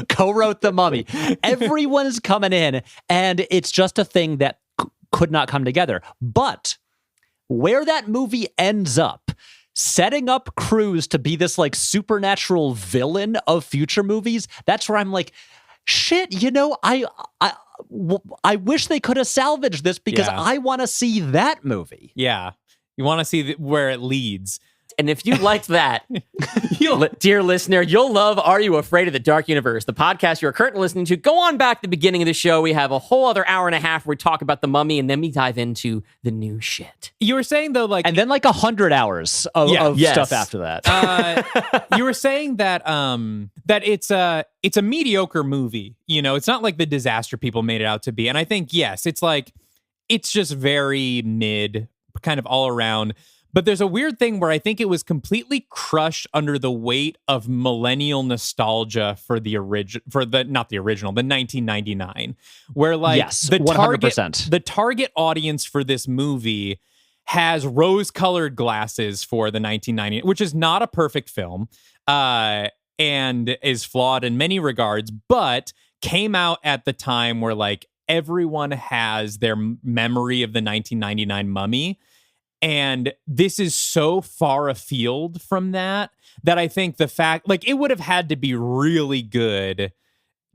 co-wrote The Mummy. Everyone is coming in, and it's just a thing that could not come together. But where that movie ends up, setting up Cruise to be this like supernatural villain of future movies, that's where I'm like, shit, I wish they could have salvaged this because I want to see that movie. Yeah. You want to see where it leads. And if you liked that, dear listener, you'll love Are You Afraid of the Dark Universe, the podcast you're currently listening to. Go on back to the beginning of the show. We have a whole other hour and a half where we talk about The Mummy, and then we dive into the new shit. You were saying, though, like... And then 100 hours of stuff after that. You were saying that that it's a mediocre movie. It's not like the disaster people made it out to be. And I think, yes, it's just very mid, kind of all around. But there's a weird thing where I think it was completely crushed under the weight of millennial nostalgia for the 1999, where the target audience for this movie has rose-colored glasses for the 1990, which is not a perfect film, and is flawed in many regards, but came out at the time where everyone has their memory of the 1999 Mummy. And this is so far afield from that I think the fact, it would have had to be really good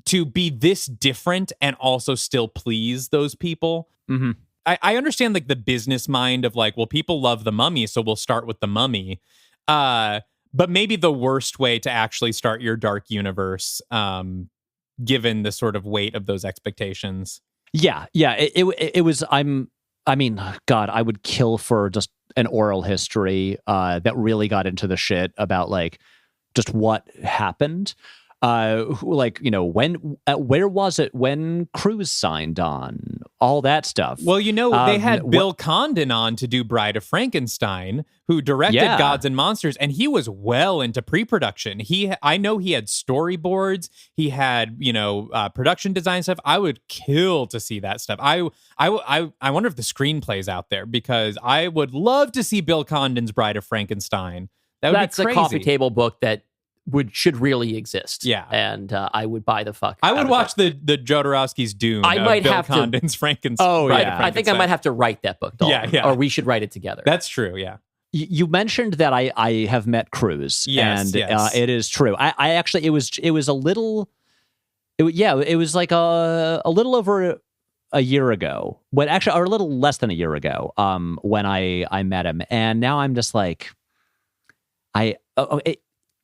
to be this different and also still please those people. Mm-hmm. I understand the business mind of people love the Mummy, so we'll start with the Mummy. But maybe the worst way to actually start your dark universe, given the sort of weight of those expectations. Yeah. It was, God, I would kill for just an oral history that really got into the shit about just what happened. Where was it when Cruise signed on? All that stuff. Well, they had Bill Condon on to do Bride of Frankenstein, who directed Gods and Monsters, and he was well into pre-production. I know he had storyboards, he had, production design stuff. I would kill to see that stuff. I wonder if the screenplay's out there, because I would love to see Bill Condon's Bride of Frankenstein. That's a coffee table book that should really exist. Yeah. And I would buy the fuck I would watch the Jodorowsky's Dune. I might Bill have Condon's Frankenstein. Oh, yeah. I think I might have to write that book, Dalton. Yeah. Or we should write it together. That's true, yeah. You mentioned that I have met Cruise. Yes, and it is true. I actually, it was a little, it was a little over a year ago, or a little less than a year ago, when I met him. And now I'm just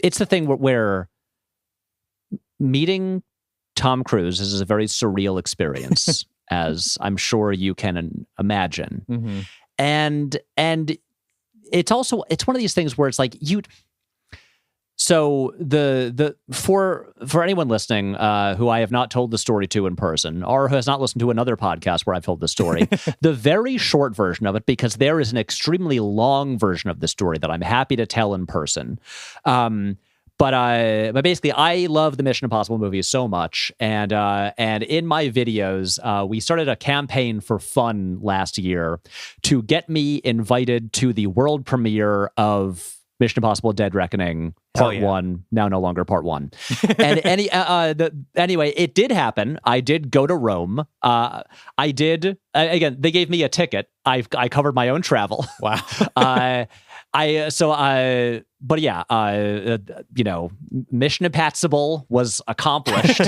it's the thing where meeting Tom Cruise is a very surreal experience, as I'm sure you can imagine. Mm-hmm. And it's one of these things where it's so for anyone listening who I have not told the story to in person, or who has not listened to another podcast where I've told the story, the very short version of it, because there is an extremely long version of the story that I'm happy to tell in person. But basically, I love the Mission Impossible movies so much, and in my videos, we started a campaign for fun last year to get me invited to the world premiere of Mission Impossible: Dead Reckoning Part 1, now no longer Part 1. And anyway, it did happen. I did go to Rome. I did again. They gave me a ticket. I covered my own travel. Wow. Mission Impossible was accomplished.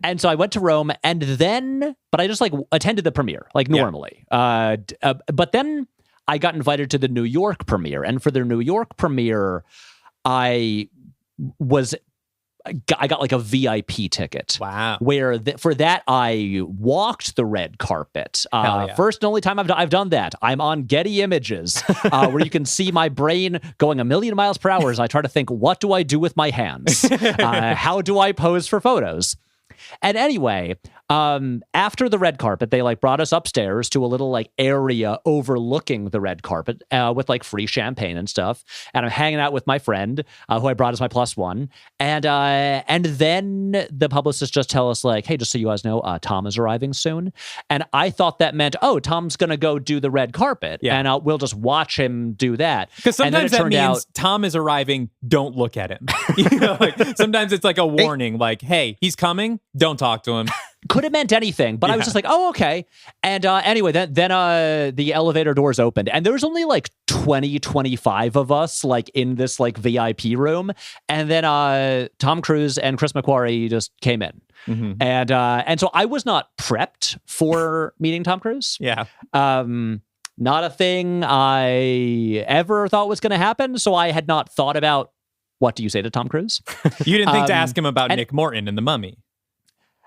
And so I went to Rome, and then, but I just attended the premiere normally. But then I got invited to the New York premiere, and for the New York premiere, I got a VIP ticket. Wow. Where for that, I walked the red carpet. First and only time I've done that. I'm on Getty Images, where you can see my brain going a million miles per hour as I try to think, what do I do with my hands? How do I pose for photos? And anyway, after the red carpet, they brought us upstairs to a little area overlooking the red carpet with free champagne and stuff. And I'm hanging out with my friend who I brought as my +1. And then the publicists just tell us hey, just so you guys know, Tom is arriving soon. And I thought that meant, oh, Tom's going to go do the red carpet, and we'll just watch him do that. Because sometimes that means Tom is arriving, don't look at him. Sometimes it's a warning, hey, he's coming, don't talk to him. Could have meant anything, but I was just oh, okay. And anyway, then the elevator doors opened, and there was only 25 of us like in this like VIP room, and then Tom Cruise and Chris McQuarrie just came in. And so I was not prepped for meeting Tom Cruise. Yeah. Not a thing I ever thought was going to happen. So I had not thought about, what do you say to Tom Cruise? You didn't think to ask him about Nick Morton and The Mummy.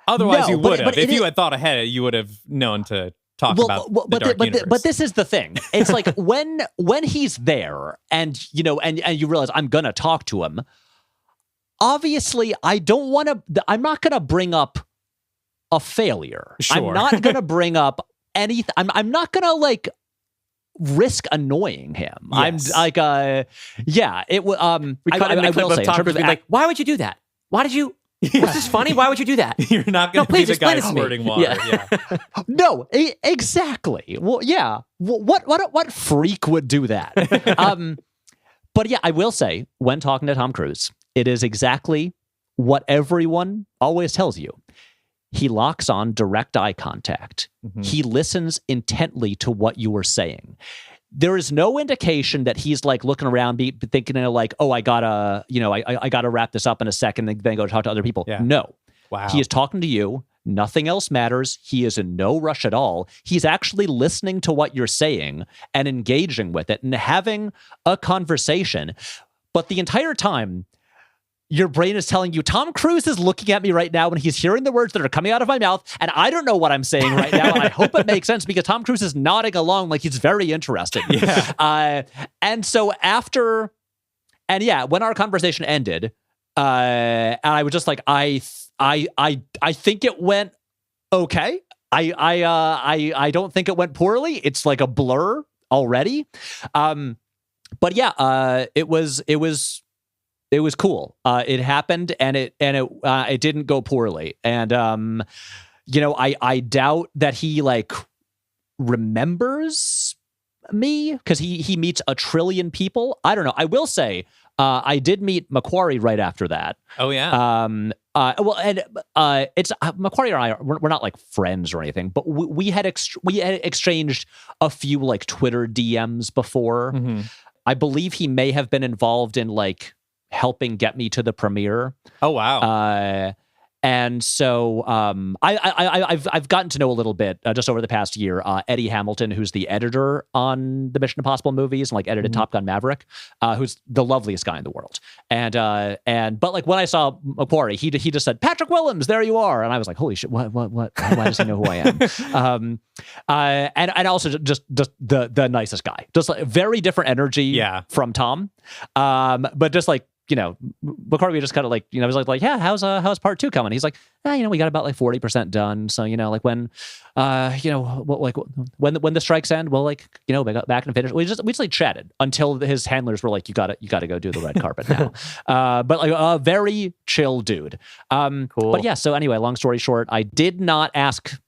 Otherwise, you would have. If you had thought ahead, you would have known to talk about the Dark Universe. But this is the thing. It's like when he's there, and you realize I'm gonna talk to him. Obviously, I'm not gonna bring up a failure. Sure. I'm not gonna bring up anything. I'm not gonna like risk annoying him. Yes. I'm like, yeah. It will. I will say, Tom Cruise being like, why would you do that? Why did you? Was this funny? Why would you do that? You're not going to be the guy squirting water. Yeah. No, exactly. Well, yeah. What freak would do that? But yeah, I will say, when talking to Tom Cruise, it is exactly what everyone always tells you. He locks on direct eye contact. He listens intently to what you are saying. There is no indication that he's like looking around, thinking like, "Oh, I gotta wrap this up in a second, and then go talk to other people." Yeah. No, Wow. He is talking to you. Nothing else matters. He is in no rush at all. He's actually listening to what you're saying and engaging with it and having a conversation. But the entire time, your brain is telling you, Tom Cruise is looking at me right now and he's hearing the words that are coming out of my mouth, and I don't know what I'm saying right now, and I hope it makes sense because Tom Cruise is nodding along like he's very interested. Yeah. And so when our conversation ended, and I was just like, I think it went okay. I don't think it went poorly. It's like a blur already. But yeah, it was cool. It happened, and it didn't go poorly. And I doubt that he like remembers me because he meets a trillion people. I don't know. I will say I did meet McQuarrie right after that. Oh yeah. It's McQuarrie and I we're not like friends or anything, but we had exchanged a few like Twitter DMs before. I believe he may have been involved in like helping get me to the premiere. Oh wow. And so I've gotten to know a little bit just over the past year Eddie Hamilton, who's the editor on the Mission Impossible movies and like edited Top Gun Maverick, who's the loveliest guy in the world. But like when I saw McQuarrie, he just said, "Patrick Willems, there you are," and I was like, "Holy shit! What? Why does he know who I am?" And also just the nicest guy, just like very different energy from Tom, but just like. McQuarrie just kind of like, was like, yeah, how's part 2 coming? He's like, we got about like 40% done. So, like when, when the strikes end, we'll like, we got back and finish. We just like chatted until his handlers were like, you got to go do the red carpet now. But like a very chill dude. Cool. But yeah. So anyway, long story short, I did not ask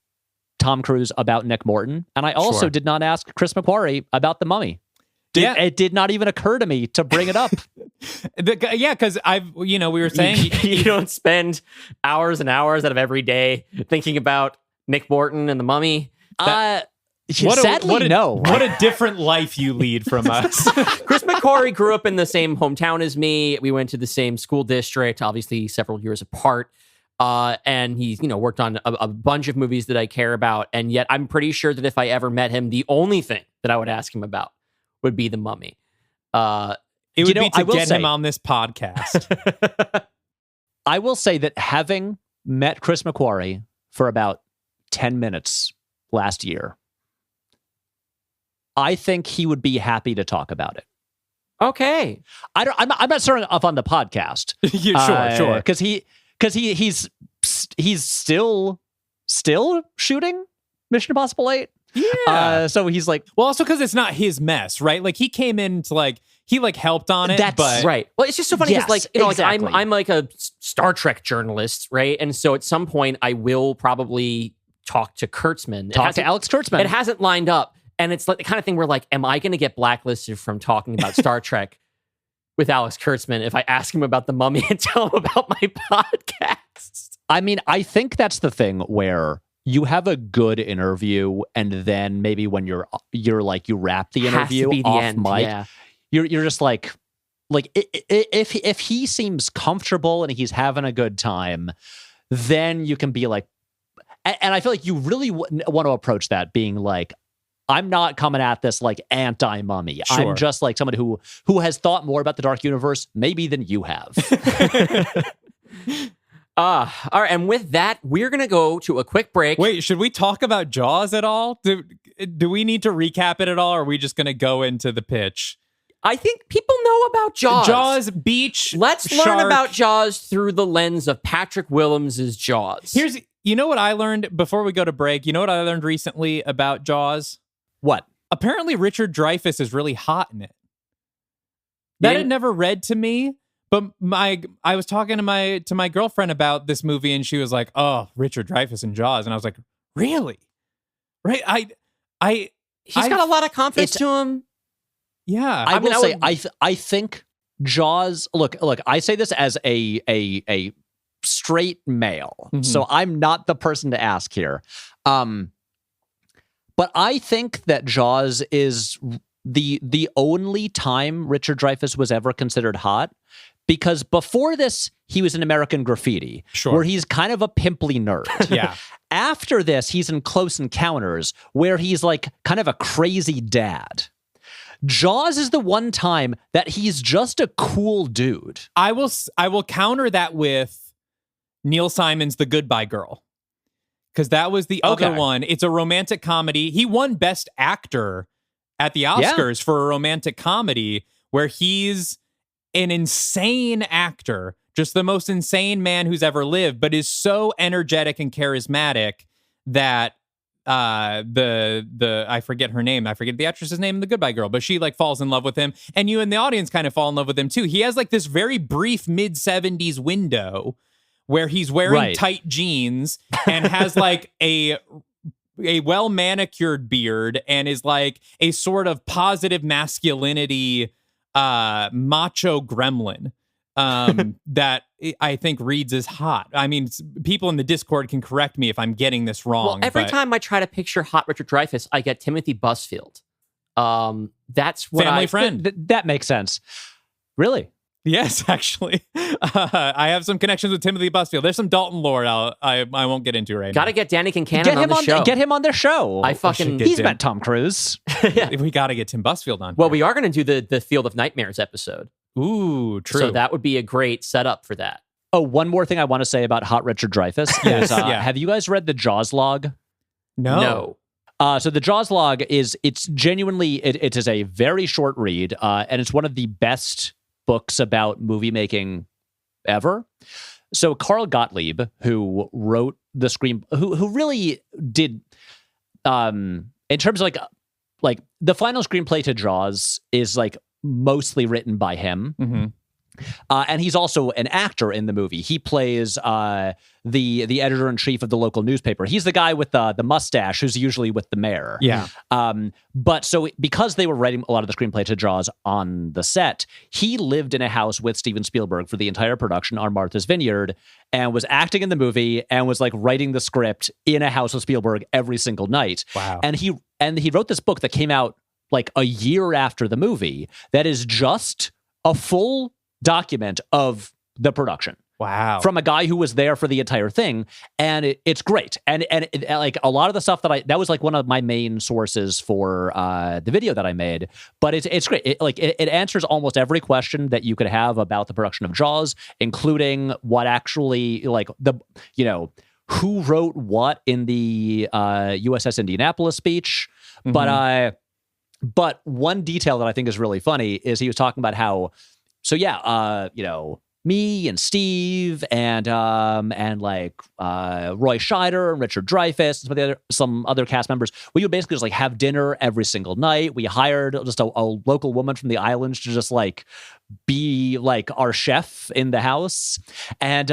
Tom Cruise about Nick Morton. And I also did not ask Chris McQuarrie about The Mummy. It did not even occur to me to bring it up. Because we were saying you don't spend hours and hours out of every day thinking about Nick Morton and The Mummy. Sadly, no. What a different life you lead from us. Chris McQuarrie grew up in the same hometown as me. We went to the same school district, obviously several years apart. And he's, worked on a bunch of movies that I care about. And yet I'm pretty sure that if I ever met him, the only thing that I would ask him about would be The Mummy. It would be to get him on this podcast. I will say that having met Chris McQuarrie for about 10 minutes last year, I think he would be happy to talk about it. Okay. I'm not starting off on the podcast. Sure. Because he's still shooting Mission Impossible 8. Yeah. So he's like, well, also because it's not his mess, right? Like he came in to like he like helped on it. That's right. Well, it's just so funny because exactly. I'm like a Star Trek journalist, right? And so at some point I will probably talk to Kurtzman. Talk to Alex Kurtzman. It hasn't lined up, and it's like the kind of thing where like, am I going to get blacklisted from talking about Star Trek with Alex Kurtzman if I ask him about The Mummy and tell him about my podcast? I mean, I think that's the thing where you have a good interview, and then maybe when you're like, you wrap the Has to interview be the off end, mic, yeah. you're just like if he seems comfortable and he's having a good time, then you can be like, and I feel like you really want to approach that being like, I'm not coming at this like anti-mummy. Sure. I'm just like someone who has thought more about the dark universe maybe than you have. All right, and with that, we're gonna go to a quick break. Wait, should we talk about Jaws at all? Do we need to recap it at all, or are we just going to go into the pitch? I think people know about Jaws. Jaws, beach, Let's learn shark. about Jaws through the lens of Patrick Willems' Jaws. You know what I learned before we go to break? You know what I learned recently about Jaws? What? Apparently Richard Dreyfuss is really hot in it. That had never read to me, but I was talking to my girlfriend about this movie, and she was like, "Oh, Richard Dreyfuss in Jaws," and I was like, "Really? Right? He's got a lot of confidence to him. Yeah, I will say, I think Jaws. Look. I say this as a straight male, so I'm not the person to ask here. But I think that Jaws is the only time Richard Dreyfuss was ever considered hot, because before this, he was in American Graffiti, where he's kind of a pimply nerd. Yeah. After this, he's in Close Encounters, where he's like kind of a crazy dad. Jaws is the one time that he's just a cool dude. I will counter that with Neil Simon's The Goodbye Girl, because that was the other one. It's a romantic comedy. He won Best Actor at the Oscars for a romantic comedy, where he's an insane actor, just the most insane man who's ever lived, but is so energetic and charismatic that I forget her name. I forget the actress's name in The Goodbye Girl, but she like falls in love with him, and you in the audience kind of fall in love with him too. He has like this very brief mid-70s window where he's wearing tight jeans and has like a well-manicured beard and is like a sort of positive masculinity macho gremlin that I think reads as hot. I mean, people in the Discord can correct me if I'm getting this wrong. Well, every time I try to picture hot Richard Dreyfuss, I get Timothy Busfield. That's what Family friend. That makes sense. Really? Yes, actually. I have some connections with Timothy Busfield. There's some Dalton lore I won't get into right now. Gotta get Danny Kincannon on the show. Get him on their show. He's met Tom Cruise. We gotta get Tim Busfield on. Well, we are going to do the Field of Nightmares episode. Ooh, true. So that would be a great setup for that. Oh, one more thing I want to say about Hot Richard Dreyfuss is, have you guys read the Jaws log? No. So the Jaws log it's genuinely, it is a very short read, and it's one of the best books about movie making ever. So Carl Gottlieb, who wrote the screen, who really did, in terms of like the final screenplay to Jaws is like mostly written by him. Mm-hmm. And he's also an actor in the movie. He plays the editor-in-chief of the local newspaper. He's the guy with the mustache who's usually with the mayor. Yeah. But so because they were writing a lot of the screenplay to Jaws on the set, he lived in a house with Steven Spielberg for the entire production on Martha's Vineyard and was acting in the movie and was like writing the script in a house with Spielberg every single night. Wow. And he wrote this book that came out like a year after the movie that is just a full document of the production. Wow. From a guy who was there for the entire thing. And it's great. And like a lot of the stuff that was like one of my main sources for the video that I made. But it's great. It answers almost every question that you could have about the production of Jaws, including what actually who wrote what in the USS Indianapolis speech. Mm-hmm. But one detail that I think is really funny is he was talking about how, me and Steve and Roy Scheider and Richard Dreyfuss and some other cast members, we would basically just like have dinner every single night. We hired just a local woman from the islands to just like be like our chef in the house. And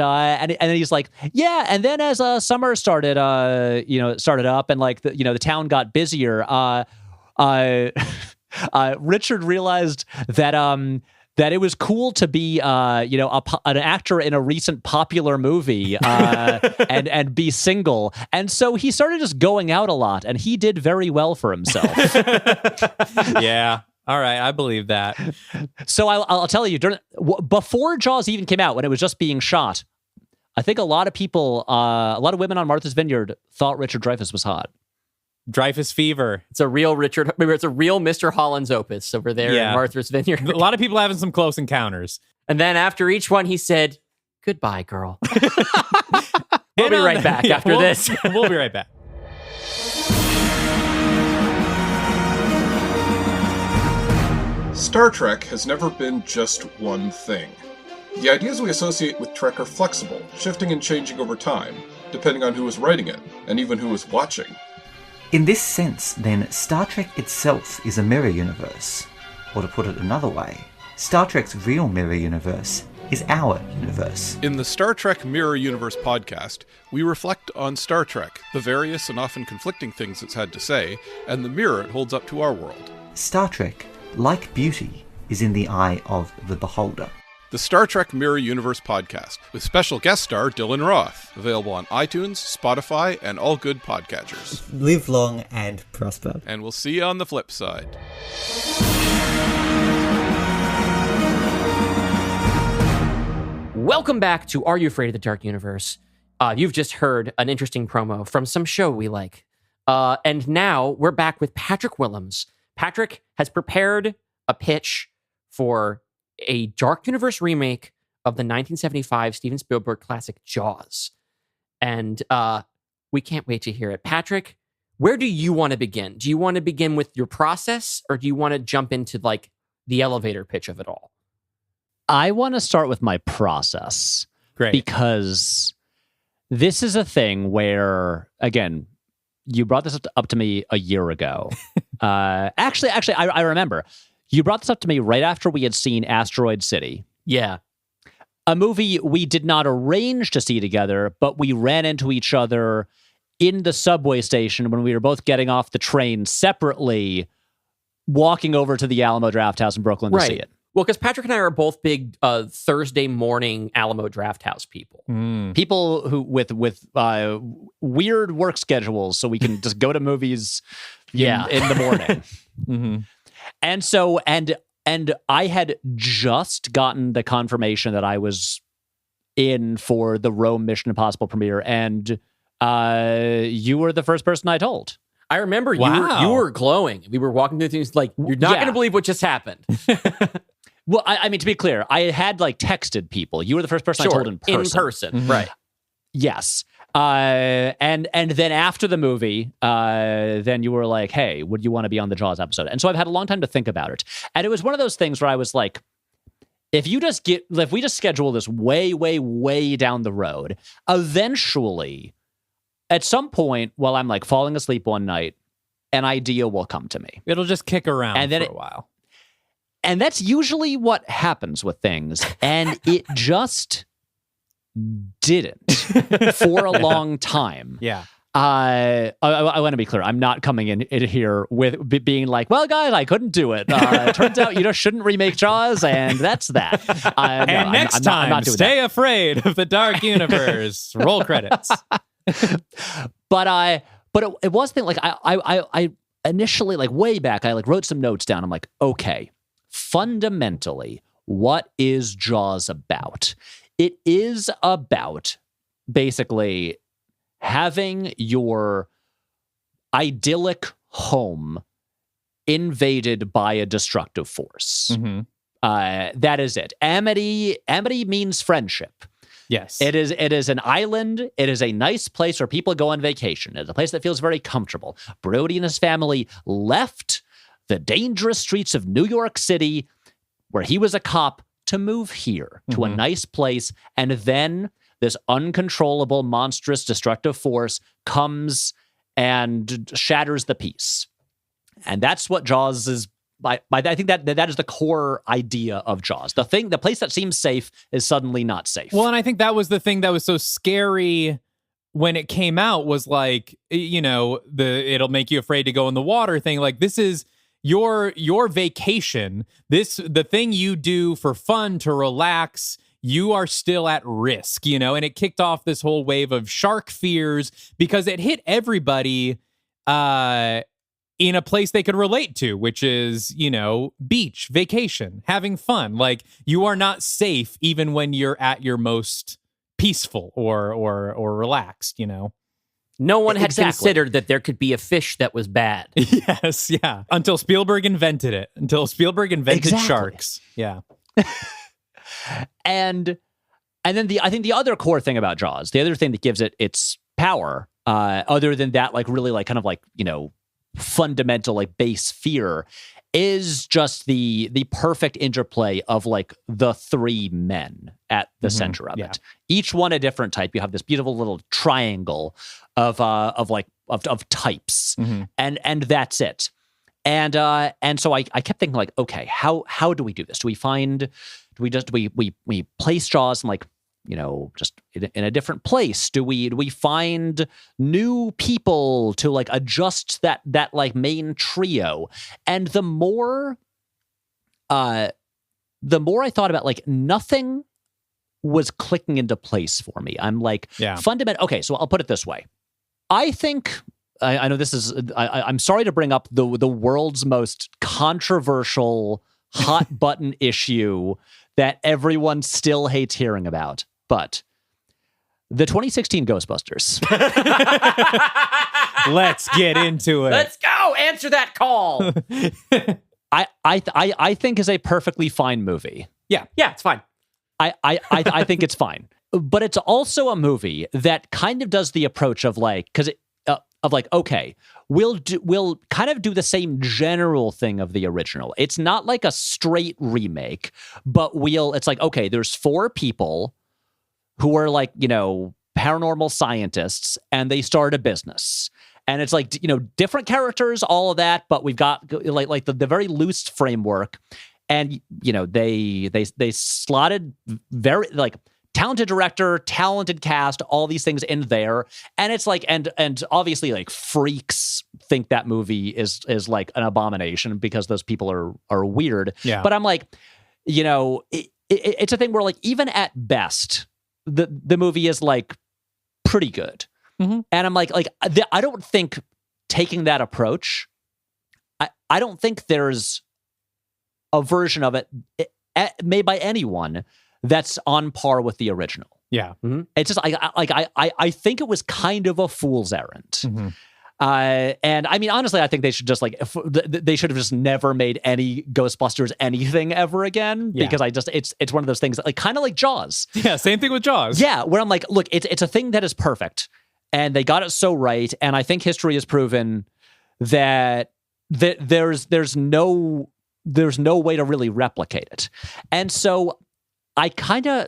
he's like, yeah. And then as summer started up and like the town got busier, Richard realized that that it was cool to be, an actor in a recent popular movie and be single. And so he started just going out a lot, and he did very well for himself. Yeah. All right. I believe that. So I'll tell you, before Jaws even came out, when it was just being shot, I think a lot of people, a lot of women on Martha's Vineyard thought Richard Dreyfuss was hot. Dreyfuss fever. It's a real Mr. Holland's opus over there in Martha's Vineyard. A lot of people having some close encounters. And then after each one, he said, "Goodbye, girl." We'll be right back after this. We'll be right back. Star Trek has never been just one thing. The ideas we associate with Trek are flexible, shifting and changing over time, depending on who is writing it, and even who is watching. In this sense, then, Star Trek itself is a mirror universe. Or to put it another way, Star Trek's real mirror universe is our universe. In the Star Trek Mirror Universe podcast, we reflect on Star Trek, the various and often conflicting things it's had to say, and the mirror it holds up to our world. Star Trek, like beauty, is in the eye of the beholder. The Star Trek Mirror Universe podcast, with special guest star Dylan Roth, available on iTunes, Spotify, and all good podcatchers. Live long and prosper. And we'll see you on the flip side. Welcome back to Are You Afraid of the Dark Universe? You've just heard an interesting promo from some show we like. And now we're back with Patrick Willems. Patrick has prepared a pitch for a Dark Universe remake of the 1975 Steven Spielberg classic Jaws. And we can't wait to hear it. Patrick, where do you want to begin? Do you want to begin with your process, or do you want to jump into like the elevator pitch of it all? I want to start with my process. Great. Because this is a thing where, again, you brought this up to me a year ago. Actually, I remember. You brought this up to me right after we had seen Asteroid City. Yeah. A movie we did not arrange to see together, but we ran into each other in the subway station when we were both getting off the train separately, walking over to the Alamo Drafthouse in Brooklyn to see it. Well, because Patrick and I are both big Thursday morning Alamo Drafthouse people. People who with weird work schedules, so we can just go to movies in the morning. Mm-hmm. And so, and I had just gotten the confirmation that I was in for the Rome Mission Impossible premiere, and you were the first person I told. I remember you were glowing. We were walking through things like, you're not going to believe what just happened. Well, I mean, to be clear, I had like texted people. You were the first person I told in person. In person, right. Yes. And then after the movie, then you were like, hey, would you want to be on the Jaws episode? And so I've had a long time to think about it. And it was one of those things where I was like, if we just schedule this way, way, way down the road, eventually, at some point while I'm like falling asleep one night, an idea will come to me. It'll just kick around and then for a while. And that's usually what happens with things. And it just didn't for a long time. Yeah. I want to be clear. I'm not coming in here with being like, well, guys, I couldn't do it. It turns out you just shouldn't remake Jaws, and that's that. And next time, stay afraid of the dark universe. Roll credits. But it was the thing. Like I initially, like way back, I like wrote some notes down. I'm like, okay, fundamentally, what is Jaws about? It is about basically having your idyllic home invaded by a destructive force. Mm-hmm. That is it. Amity means friendship. Yes. It is an island. It is a nice place where people go on vacation. It's a place that feels very comfortable. Brody and his family left the dangerous streets of New York City, where he was a cop, to move here to a nice place. And then this uncontrollable, monstrous, destructive force comes and shatters the peace. And that's what Jaws is. I think that is the core idea of Jaws. The place that seems safe is suddenly not safe. Well, and I think that was the thing that was so scary when it came out, was like, you know, it'll make you afraid to go in the water thing. Like, this is, your vacation, the thing you do for fun to relax, you are still at risk, you know? And it kicked off this whole wave of shark fears because it hit everybody in a place they could relate to, which is, you know, beach, vacation, having fun. Like, you are not safe even when you're at your most peaceful or relaxed, you know? No one had considered that there could be a fish that was bad. Yes, yeah. Until Spielberg invented it. Until Spielberg invented sharks. Yeah. And then I think the other core thing about Jaws, the other thing that gives it its power, other than that, like really like kind of like, you know, fundamental like base fear, is just the perfect interplay of like the three men at the center of it. Each one a different type. You have this beautiful little triangle of types, and that's it. And so I kept thinking like, okay, how do we do this? Do we place Jaws in like, you know, just in a different place? Do we find new people to like adjust that like main trio? And the more I thought about, like, nothing was clicking into place for me. I'm like, fundamental. Okay, so I'll put it this way. I think I know this is. I'm sorry to bring up the world's most controversial hot button issue that everyone still hates hearing about. But the 2016 Ghostbusters. Let's get into it. Let's go. Answer that call. I think is a perfectly fine movie. Yeah, it's fine. I think it's fine. But it's also a movie that kind of does the approach of like, okay, we'll kind of do the same general thing of the original. It's not like a straight remake, but it's like, okay, there's four people who are like, you know, paranormal scientists, and they start a business. And it's like, you know, different characters, all of that, but we've got like the very loose framework. And, you know, they slotted very like talented director, talented cast, all these things in there. And it's like, and obviously like freaks think that movie is like an abomination because those people are weird. Yeah. But I'm like, you know, it's a thing where like, even at best, the movie is like pretty good. And I'm like, I don't think taking that approach, I don't think there's a version of it made by anyone that's on par with the original. Yeah. It's just I think it was kind of a fool's errand. And I mean, honestly, I think they should just like, they should have just never made any Ghostbusters anything ever again, because it's one of those things that, like, kind of like Jaws. Yeah. Same thing with Jaws. Yeah. Where I'm like, look, it's a thing that is perfect, and they got it so right. And I think history has proven that there's no way to really replicate it. And so I kind of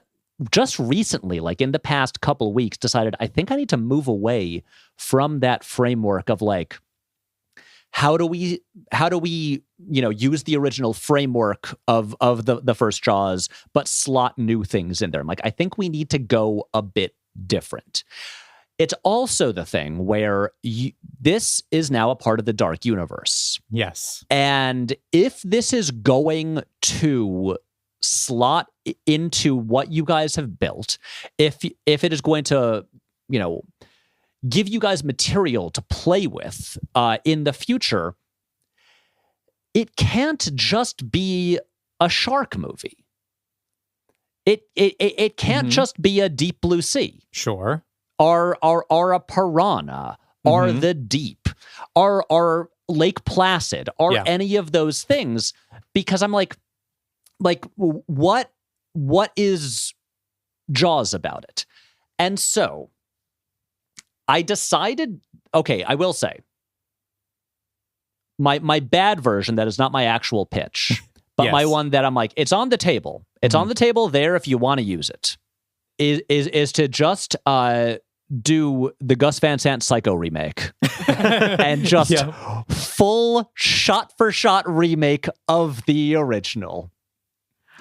just recently, like in the past couple of weeks, decided I think I need to move away from that framework of like, how do we, you know, use the original framework of the first Jaws, but slot new things in there. I'm like, I think we need to go a bit different. It's also the thing where this is now a part of the dark universe. Yes. And if this is going to slot into what you guys have built, if it is going to, you know, give you guys material to play with in the future, it can't just be a shark movie. It can't just be a Deep Blue Sea. Sure. Or a piranha, or the deep, or Lake Placid, or any of those things, because I'm like what is Jaws about it? And so I decided, okay, I will say my bad version, that is not my actual pitch, but my one that I'm like, it's on the table. It's on the table there if you want to use it, is to just do the Gus Van Sant Psycho remake and just full shot-for-shot remake of the original.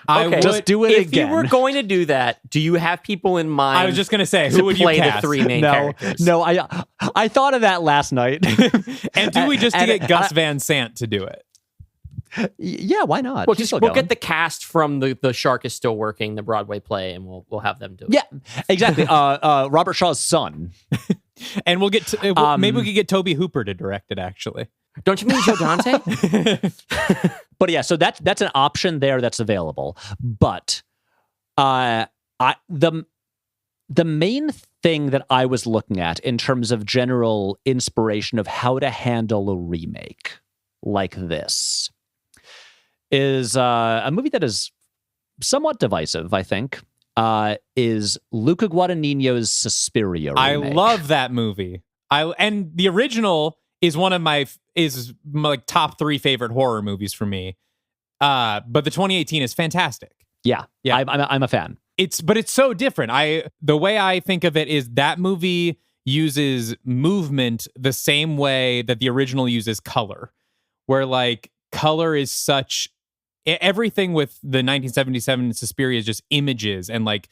Okay, just do it if again. If you were going to do that, do you have people in mind? I was just going to say, who would you play cast? The three main characters? No, I thought of that last night. And do we just get Gus Van Sant to do it? Yeah, why not? We'll, She's we'll still get going. the cast from the Shark is Still Working, the Broadway play, and we'll have them do it. Yeah, exactly. Robert Shaw's son. And we'll get maybe we could get Toby Hooper to direct it, actually. Don't you mean Joe Dante? But yeah, so that's an option there that's available. But the main thing that I was looking at in terms of general inspiration of how to handle a remake like this is a movie that is somewhat divisive, I think, is Luca Guadagnino's Suspiria remake. I love that movie. And the original is one of my like top 3 favorite horror movies for me. But the 2018 is fantastic. Yeah. I'm a fan. But it's so different. The way I think of it is that movie uses movement the same way that the original uses color, where like color is such everything with the 1977 Suspiria is just images and like,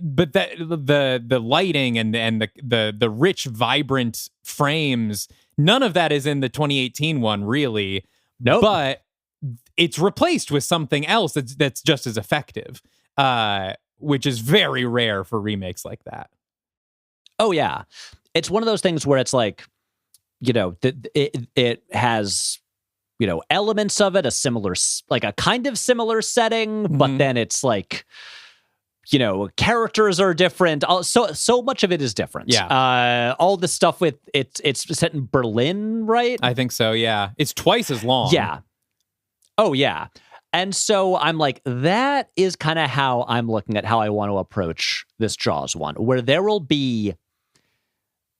but that the lighting and the rich, vibrant frames, none of that is in the 2018 one, really. Nope. But it's replaced with something else that's just as effective, which is very rare for remakes like that. Oh yeah, it's one of those things where it's like, you know, it has, you know, elements of it, a kind of similar setting, but then it's like, you know, characters are different. So much of it is different. Yeah. All the stuff with it's set in Berlin, right? I think so. Yeah, it's twice as long. Yeah. Oh yeah. And so I'm like, that is kind of how I'm looking at how I want to approach this Jaws one, where there will be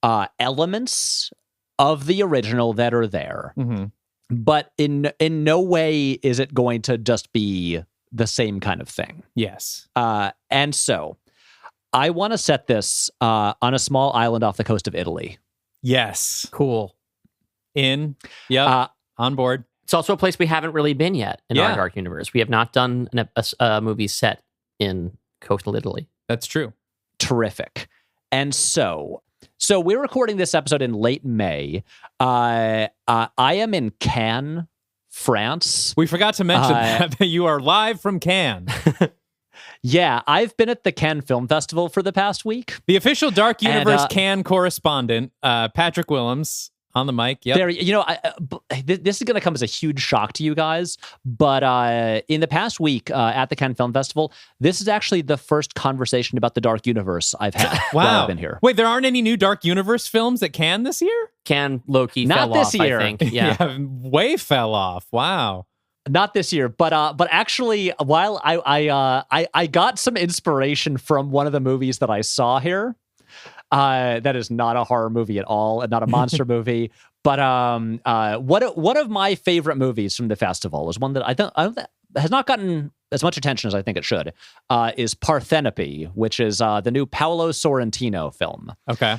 elements of the original that are there, but in no way is it going to just be the same kind of thing. Yes. And so I want to set this on a small island off the coast of Italy. Yes. Cool. On board. It's also a place we haven't really been yet in our dark universe. We have not done a movie set in coastal Italy. That's true. Terrific. And so we're recording this episode in late May. I am in Cannes, France. We forgot to mention that you are live from Cannes. Yeah, I've been at the Cannes Film Festival for the past week. The official Dark Universe Cannes correspondent, Patrick Willems, on the mic. Yep. There, you know, this is going to come as a huge shock to you guys, but in the past week at the Cannes Film Festival, this is actually the first conversation about the Dark Universe I've had while I've been here. Wait, there aren't any new Dark Universe films at Cannes this year? Cannes low-key Not fell this off, year. I think. Yeah, way fell off. Wow. Not this year, but actually, while I got some inspiration from one of the movies that I saw here. That is not a horror movie at all, and not a monster movie. But one of my favorite movies from the festival is one that I don't has not gotten as much attention as I think it should. Is Parthenope, which is the new Paolo Sorrentino film. Okay,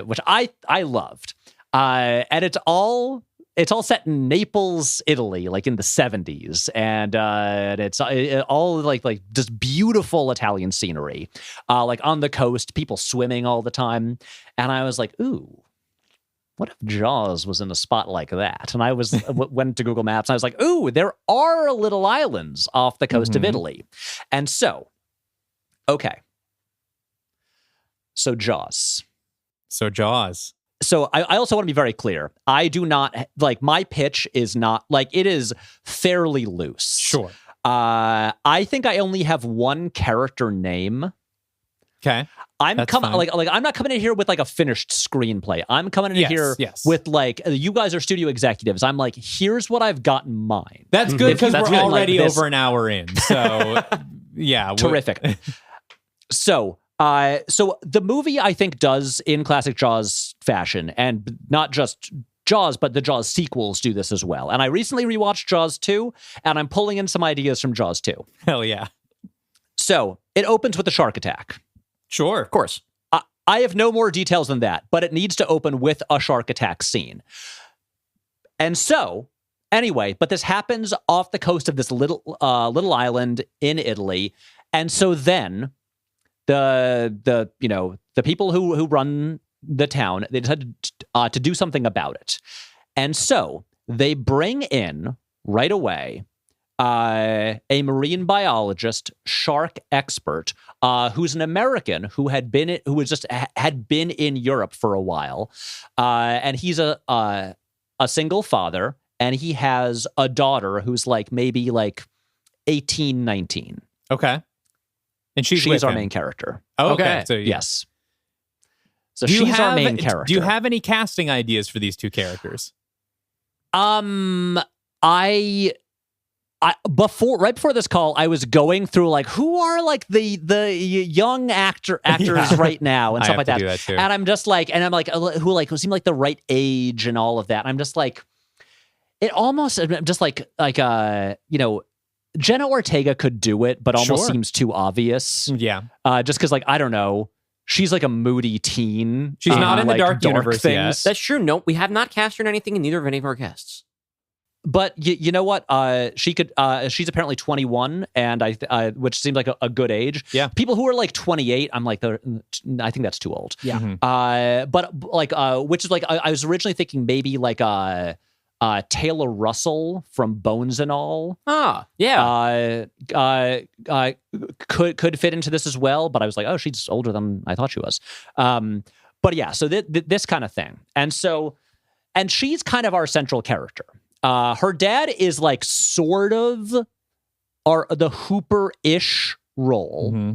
which I loved, and it's all set in Naples, Italy, like in the 70s. And it's all like just beautiful Italian scenery, like on the coast, people swimming all the time. And I was like, ooh, what if Jaws was in a spot like that? And I went to Google Maps and I was like, ooh, there are little islands off the coast of Italy. And so, okay. So Jaws. So I also want to be very clear. I do not, like, my pitch is not, like, it is fairly loose. Sure. I think I only have one character name. Okay. I'm not coming in here with like a finished screenplay. I'm coming in here with like, you guys are studio executives. I'm like, here's what I've got in mind. That's good because we're already like over an hour in. So yeah. Terrific. So the movie, I think, does in classic Jaws fashion, and not just Jaws, but the Jaws sequels do this as well. And I recently rewatched Jaws 2, and I'm pulling in some ideas from Jaws 2. Hell yeah. So it opens with a shark attack. Sure. Of course. I have no more details than that, but it needs to open with a shark attack scene. And so, anyway, but this happens off the coast of this little island in Italy. And so then the people who run the town, they decided to do something about it. And so they bring in right away a marine biologist, shark expert, who's an American who had been in Europe for a while, and he's a single father, and he has a daughter who's maybe 18, 19. Okay. And she's our him. main character. Oh, okay. So, yes. So she's our main character. Do you have any casting ideas for these two characters? Right before this call, I was going through who are the young actors right now and stuff like that. Do that too. And I'm just who seem like the right age and all of that. And I'm just it almost just Jenna Ortega could do it, but almost seems too obvious. Yeah. Just because I don't know. She's a moody teen. She's not in the dark universe things. That's true. No, we have not cast her in anything, and neither of any of our guests. But you know what? She could. She's apparently 21, and which seems like a good age. Yeah. People who are 28, I'm I think that's too old. Yeah. Mm-hmm. But which is I was originally thinking maybe Taylor Russell from Bones and All. Ah, yeah. Could fit into this as well, but I was oh, she's older than I thought she was. But yeah, so this kind of thing, and she's kind of our central character. Her dad is sort of the Hooper-ish role. Mm-hmm.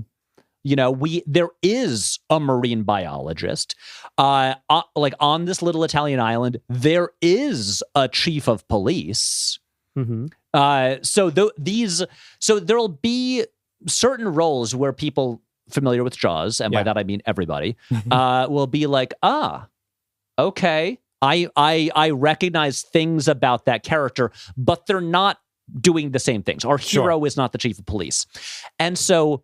There is a marine biologist, on this little Italian island. There is a chief of police. Mm-hmm. So there'll be certain roles where people familiar with Jaws, and by that I mean everybody, will be okay. I recognize things about that character, but they're not doing the same things. Our hero is not the chief of police. And so,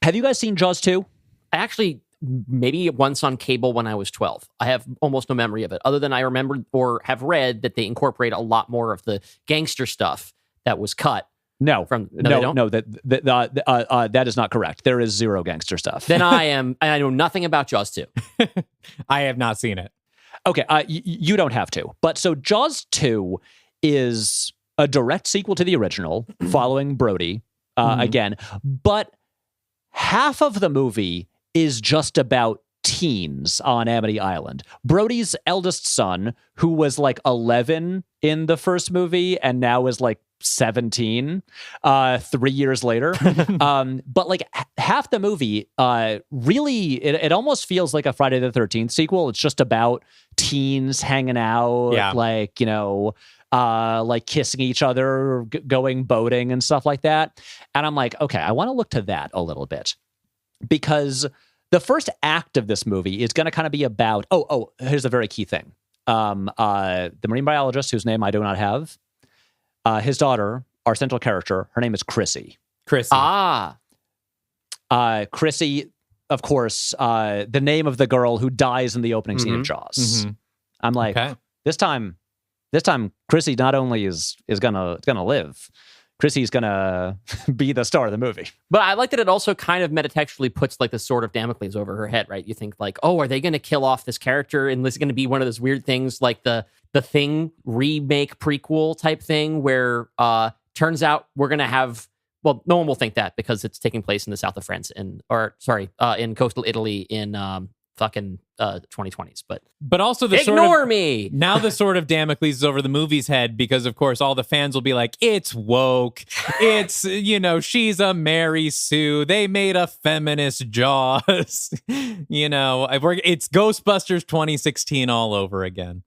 have you guys seen Jaws 2? I actually, maybe once on cable when I was 12. I have almost no memory of it, other than I remember or have read that they incorporate a lot more of the gangster stuff that was cut. No, that is not correct. There is zero gangster stuff. Then I know nothing about Jaws 2. I have not seen it. Okay, you don't have to. But so Jaws 2 is a direct sequel to the original, following Brody again. But half of the movie is just about teens on Amity Island. Brody's eldest son, who was 11 in the first movie and now is 17 3 years later. But half the movie really it almost feels like a Friday the 13th sequel. It's just about teens hanging out, kissing each other, going boating and stuff like that. And I'm okay, I want to look to that a little bit, because the first act of this movie is going to kind of be about here's a very key thing. The marine biologist, whose name I do not have, his daughter, our central character, her name is Chrissy. Chrissy, of course, the name of the girl who dies in the opening scene of Jaws. Mm-hmm. I'm okay. This time, Chrissy not only is gonna live, Chrissy's gonna be the star of the movie. But I like that it also kind of metatextually puts the sword of Damocles over her head, right? You think are they going to kill off this character? And this is going to be one of those weird things like the Thing remake prequel type thing where turns out we're going to have, well, no one will think that because it's taking place in the south of France in coastal Italy in 2020s. But also me. Now the sword of Damocles is over the movie's head because, of course, all the fans will be it's woke. It's, she's a Mary Sue. They made a feminist Jaws. It's Ghostbusters 2016 all over again.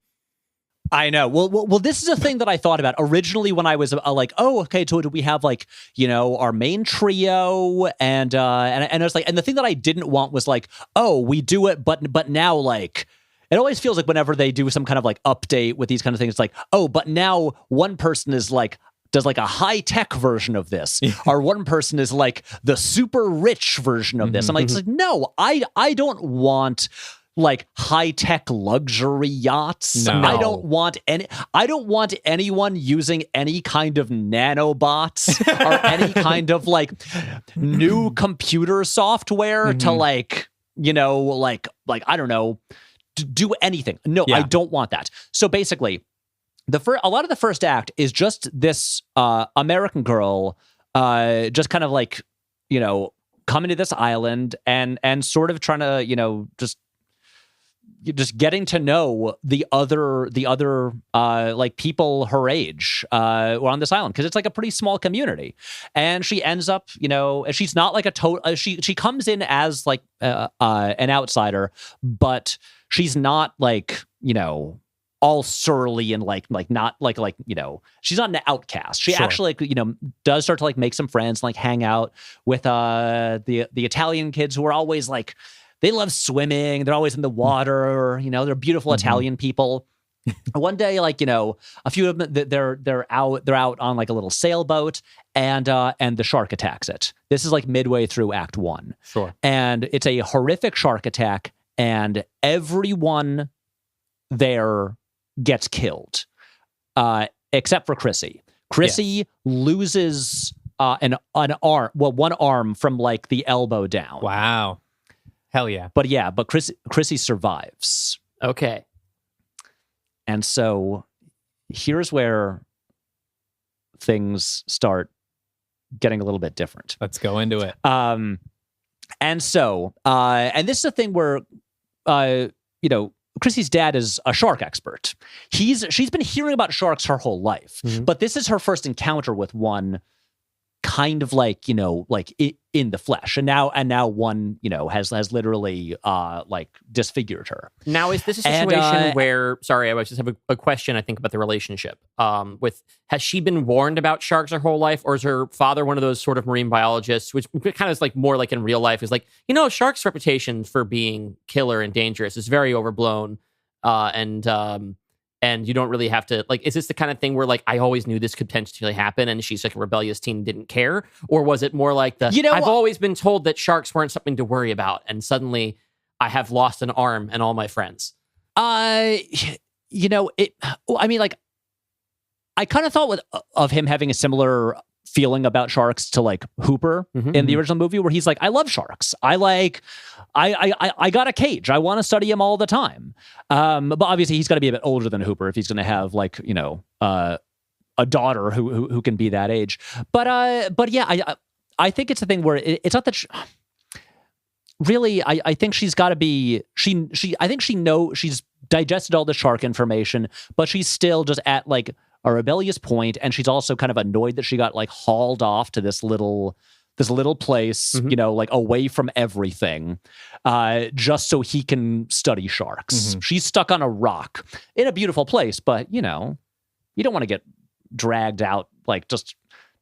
I know. Well, this is a thing that I thought about originally when I was okay, so do we have our main trio and I was and the thing that I didn't want was we do it, but now it always feels whenever they do some kind of update with these kind of things, but now one person is does a high-tech version of this, or one person is the super rich version of this. I'm it's no, I don't want high-tech luxury yachts. No. I don't want anyone using any kind of nanobots or any kind of new computer software to I don't know, do anything. No, I don't want that. So basically, a lot of the first act is just this American girl just kind of like, coming to this island and sort of trying to, just getting to know the other like people her age on this island, because it's like a pretty small community. And she ends up, she's not like she comes in as like an outsider, but she's not like, all surly and like not like she's not an outcast. She actually does start to like make some friends, like hang out with the Italian kids who are always like, they love swimming, they're always in the water, they're beautiful Italian people. One day, like, a few of them, they're out on like a little sailboat, and the shark attacks it. This is like midway through Act 1. Sure. And it's a horrific shark attack, and everyone there gets killed, except for Chrissy. Chrissy loses one arm from like the elbow down. Wow. Hell yeah. But Chrissy survives. Okay. And so here's where things start getting a little bit different. Let's go into it. And so this is a thing where Chrissy's dad is a shark expert. She's been hearing about sharks her whole life, but this is her first encounter with one, kind of like in the flesh, and now one has literally like disfigured her. Now, is this a situation where? Sorry, I just have a question. I think about the relationship. Has she been warned about sharks her whole life, or is her father one of those sort of marine biologists, which kind of is like more like in real life, is like, sharks' reputation for being killer and dangerous is very overblown, and you don't really have to, like, is this the kind of thing where, like, I always knew this could potentially happen and she's like a rebellious teen and didn't care? Or was it more like I've always been told that sharks weren't something to worry about, and suddenly I have lost an arm and all my friends? I kind of thought of him having a similar feeling about sharks to like Hooper in the original movie, where he's like, I love sharks. I got a cage. I want to study him all the time. But obviously he's got to be a bit older than Hooper if he's going to have like, a daughter who can be that age. But yeah, I think it's a thing where it's not that really, I think she's got to be, I think she's digested all the shark information, but she's still just at like a rebellious point, and she's also kind of annoyed that she got like hauled off to this little place, like away from everything, just so he can study sharks. She's stuck on a rock in a beautiful place, but you don't want to get dragged out like just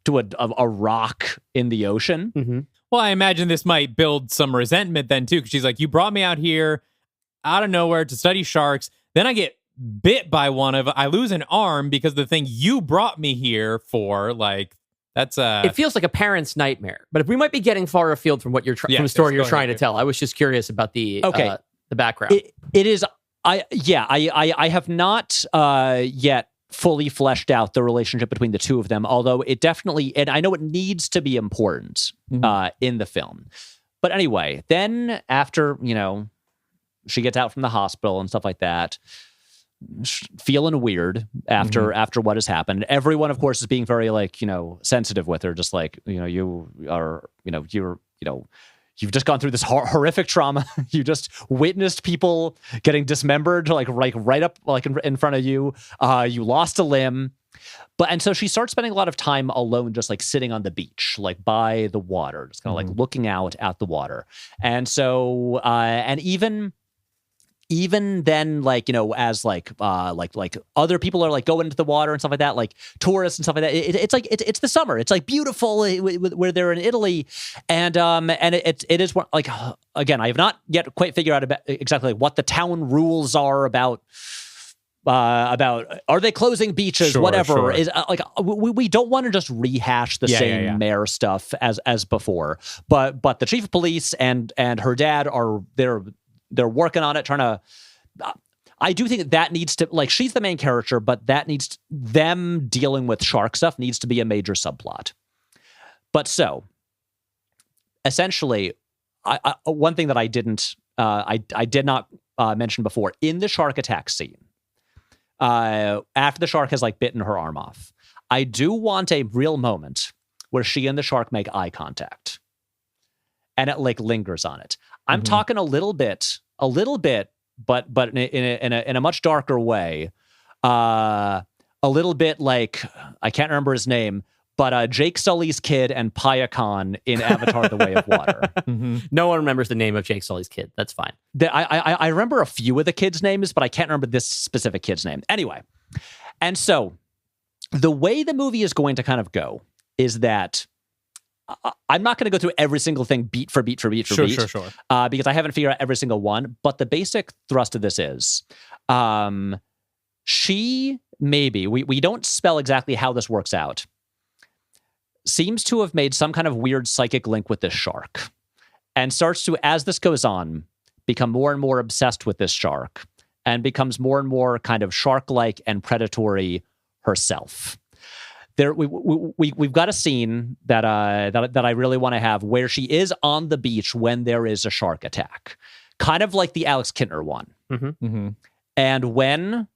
to a rock in the ocean. Well, I imagine this might build some resentment then too, because she's like, you brought me out here out of nowhere to study sharks, then I get bit by one I lose an arm because the thing you brought me here for, like, that's it feels like a parent's nightmare. But if we might be getting far afield from what you're from the story you're trying to tell. I was just curious about the background. It is I have not yet fully fleshed out the relationship between the two of them, although it definitely, and I know it needs to be important in the film. But anyway, then after she gets out from the hospital and stuff like that, feeling weird after what has happened. Everyone, of course, is being very like, sensitive with her, just like, you've just gone through this horrific trauma. You just witnessed people getting dismembered, like right up like in front of you. You lost a limb. And so she starts spending a lot of time alone, just like sitting on the beach, like by the water, just kind of like looking out at the water. And so, and even then, like, as like other people are like going into the water and stuff like that, like tourists and stuff like that. It's like it's the summer. It's like beautiful where they're in Italy, and it is like, again, I have not yet quite figured out about exactly what the town rules are about are they closing beaches, whatever. Is like we don't want to just rehash the same mayor stuff as before, but the chief of police and her dad are they're working on it, trying to. I do think that needs to, like, she's the main character, but them dealing with shark stuff needs to be a major subplot. But so, essentially, one thing that I did not mention before, in the shark attack scene, after the shark has like bitten her arm off. I do want a real moment where she and the shark make eye contact, and it like lingers on it. I'm talking a little bit, but in a much darker way. A little bit like, I can't remember his name, but Jake Sully's kid and Payakan in Avatar: The Way of Water. No one remembers the name of Jake Sully's kid. That's fine. I remember a few of the kids' names, but I can't remember this specific kid's name. Anyway, and so the way the movie is going to kind of go is that I'm not going to go through every single thing beat for beat for beat for beat. Sure. Because I haven't figured out every single one. But the basic thrust of this is she maybe, we don't spell exactly how this works out, seems to have made some kind of weird psychic link with this shark and starts to, as this goes on, become more and more obsessed with this shark and becomes more and more kind of shark-like and predatory herself. We've got a scene that I really want to have where she is on the beach when there is a shark attack, kind of like the Alex Kintner one. And when,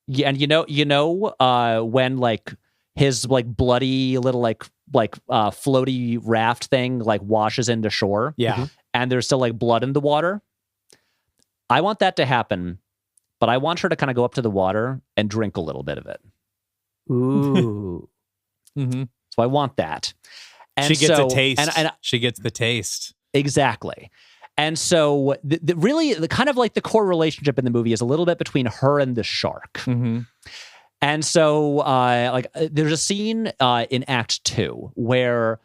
when like his like bloody little like floaty raft thing like washes into shore, and there's still like blood in the water. I want that to happen, but I want her to kind of go up to the water and drink a little bit of it. Ooh. So I want that. And she gets so, a taste. And she gets the taste. Exactly. And so the kind of like the core relationship in the movie is a little bit between her and the shark. And so there's a scene in Act 2 where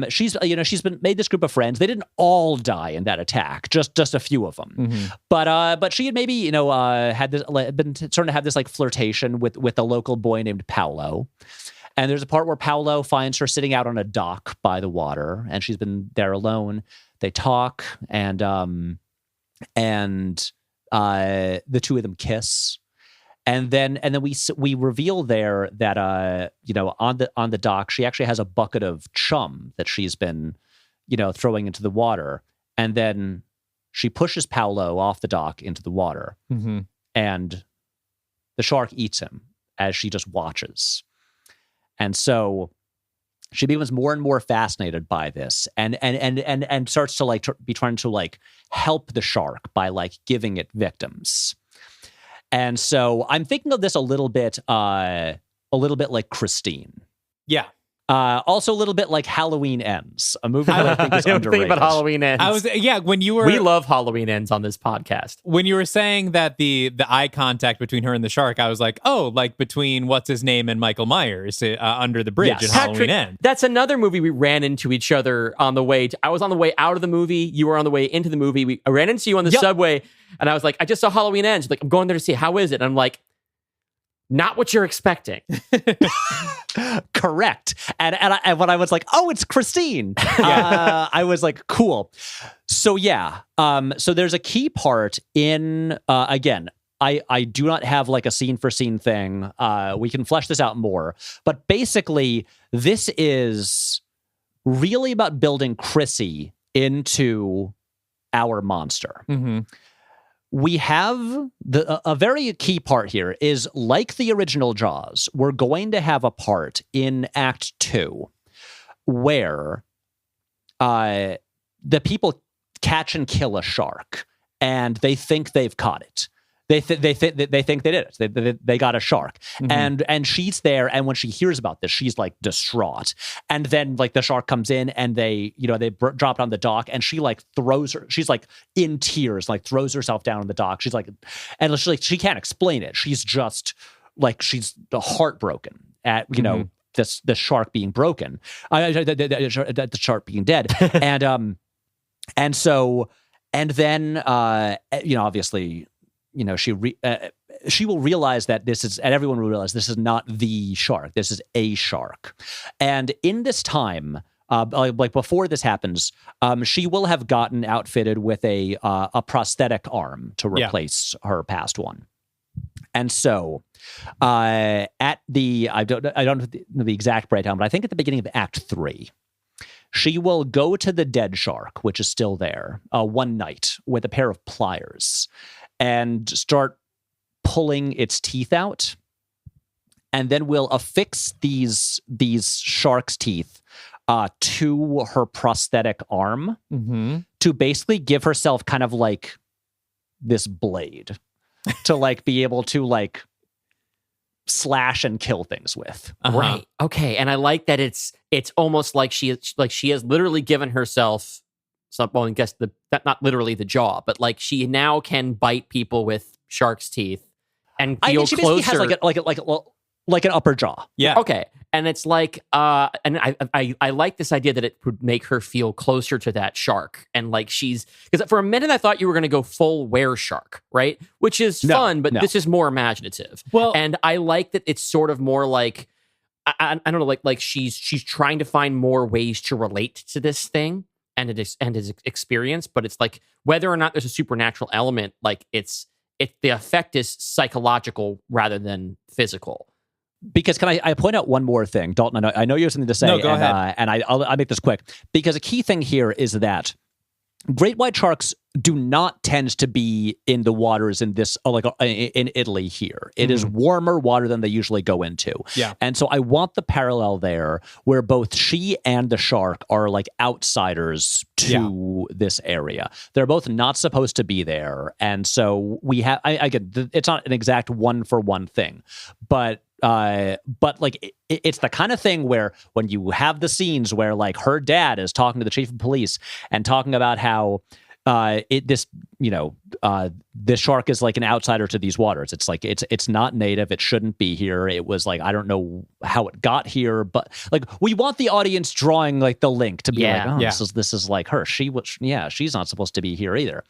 she's been made this group of friends. They didn't all die in that attack, just a few of them. But she had maybe had this been starting to have this like flirtation with a local boy named Paolo. And there's a part where Paolo finds her sitting out on a dock by the water, and she's been there alone. They talk, and the two of them kiss. And then we reveal there that on the dock she actually has a bucket of chum that she's been throwing into the water, and then she pushes Paolo off the dock into the water, and the shark eats him as she just watches. And so she becomes more and more fascinated by this, and starts to be trying to help the shark by giving it victims. And so I'm thinking of this a little bit like Christine. Yeah. Also a little bit like Halloween Ends, a movie that I think is underrated. Think about Halloween Ends. We love Halloween Ends on this podcast. When you were saying that the eye contact between her and the shark, I was like, oh, like between what's his name and Michael Myers under the bridge in Halloween Ends. That's another movie we ran into each other on the way. I was on the way out of the movie. You were on the way into the movie. I ran into you on the subway, and I was like, I just saw Halloween Ends. Like, I'm going there to see it. How is it? And I'm like, not what you're expecting. Correct. And when I was like, oh, it's Christine, I was like, cool. So so there's a key part in, again, I do not have a scene for scene thing. We can flesh this out more, but basically this is really about building Chrissy into our monster. We have a very key part here is, like the original Jaws, we're going to have a part in Act 2 where the people catch and kill a shark, and they think they've caught it. They think they did it. They got a shark, and she's there. And when she hears about this, she's distraught. And then the shark comes in, and they drop it on the dock, and she throws her. She's in tears, throws herself down on the dock. She's and she can't explain it. She's just she's heartbroken at the shark being broken, the shark being dead, and then obviously. She will realize that this is, and everyone will realize this is not the shark. This is a shark. And in this time, before this happens, she will have gotten outfitted with a prosthetic arm to replace her past one. And so, I don't know the exact breakdown, but I think at the beginning of Act 3, she will go to the dead shark, which is still there, one night with a pair of pliers, and start pulling its teeth out, and then we'll affix these shark's teeth to her prosthetic arm to basically give herself kind of like this blade to like be able to like slash and kill things with. Right. Okay. And I like that it's almost like she has literally given herself some, well, I guess not literally the jaw, but like she now can bite people with shark's teeth and feel she closer. basically has like an upper jaw. Yeah. Okay. And it's like, and I like this idea that it would make her feel closer to that shark. And like because for a minute I thought you were going to go full were shark, right? Which is fun, but this is more imaginative. Well, and I like that it's sort of more like, I don't know, like she's trying to find more ways to relate to this thing and his experience. But it's like whether or not there's a supernatural element, like the effect is psychological rather than physical. Because can I point out one more thing, Dalton? I know you have something to say. No, go ahead. And I'll make this quick. Because a key thing here is that great white sharks do not tend to be in the waters in this, in Italy here. It is warmer water than they usually go into. Yeah. And so I want the parallel there where both she and the shark are like outsiders to this area. They're both not supposed to be there. And so we have, it's not an exact one-for-one thing, but like it's the kind of thing where when you have the scenes where like her dad is talking to the chief of police and talking about how this shark is like an outsider to these waters. It's like it's not native. It shouldn't be here. It was like I don't know how it got here, but like we want the audience drawing like the link to be this is like her. She's not supposed to be here either.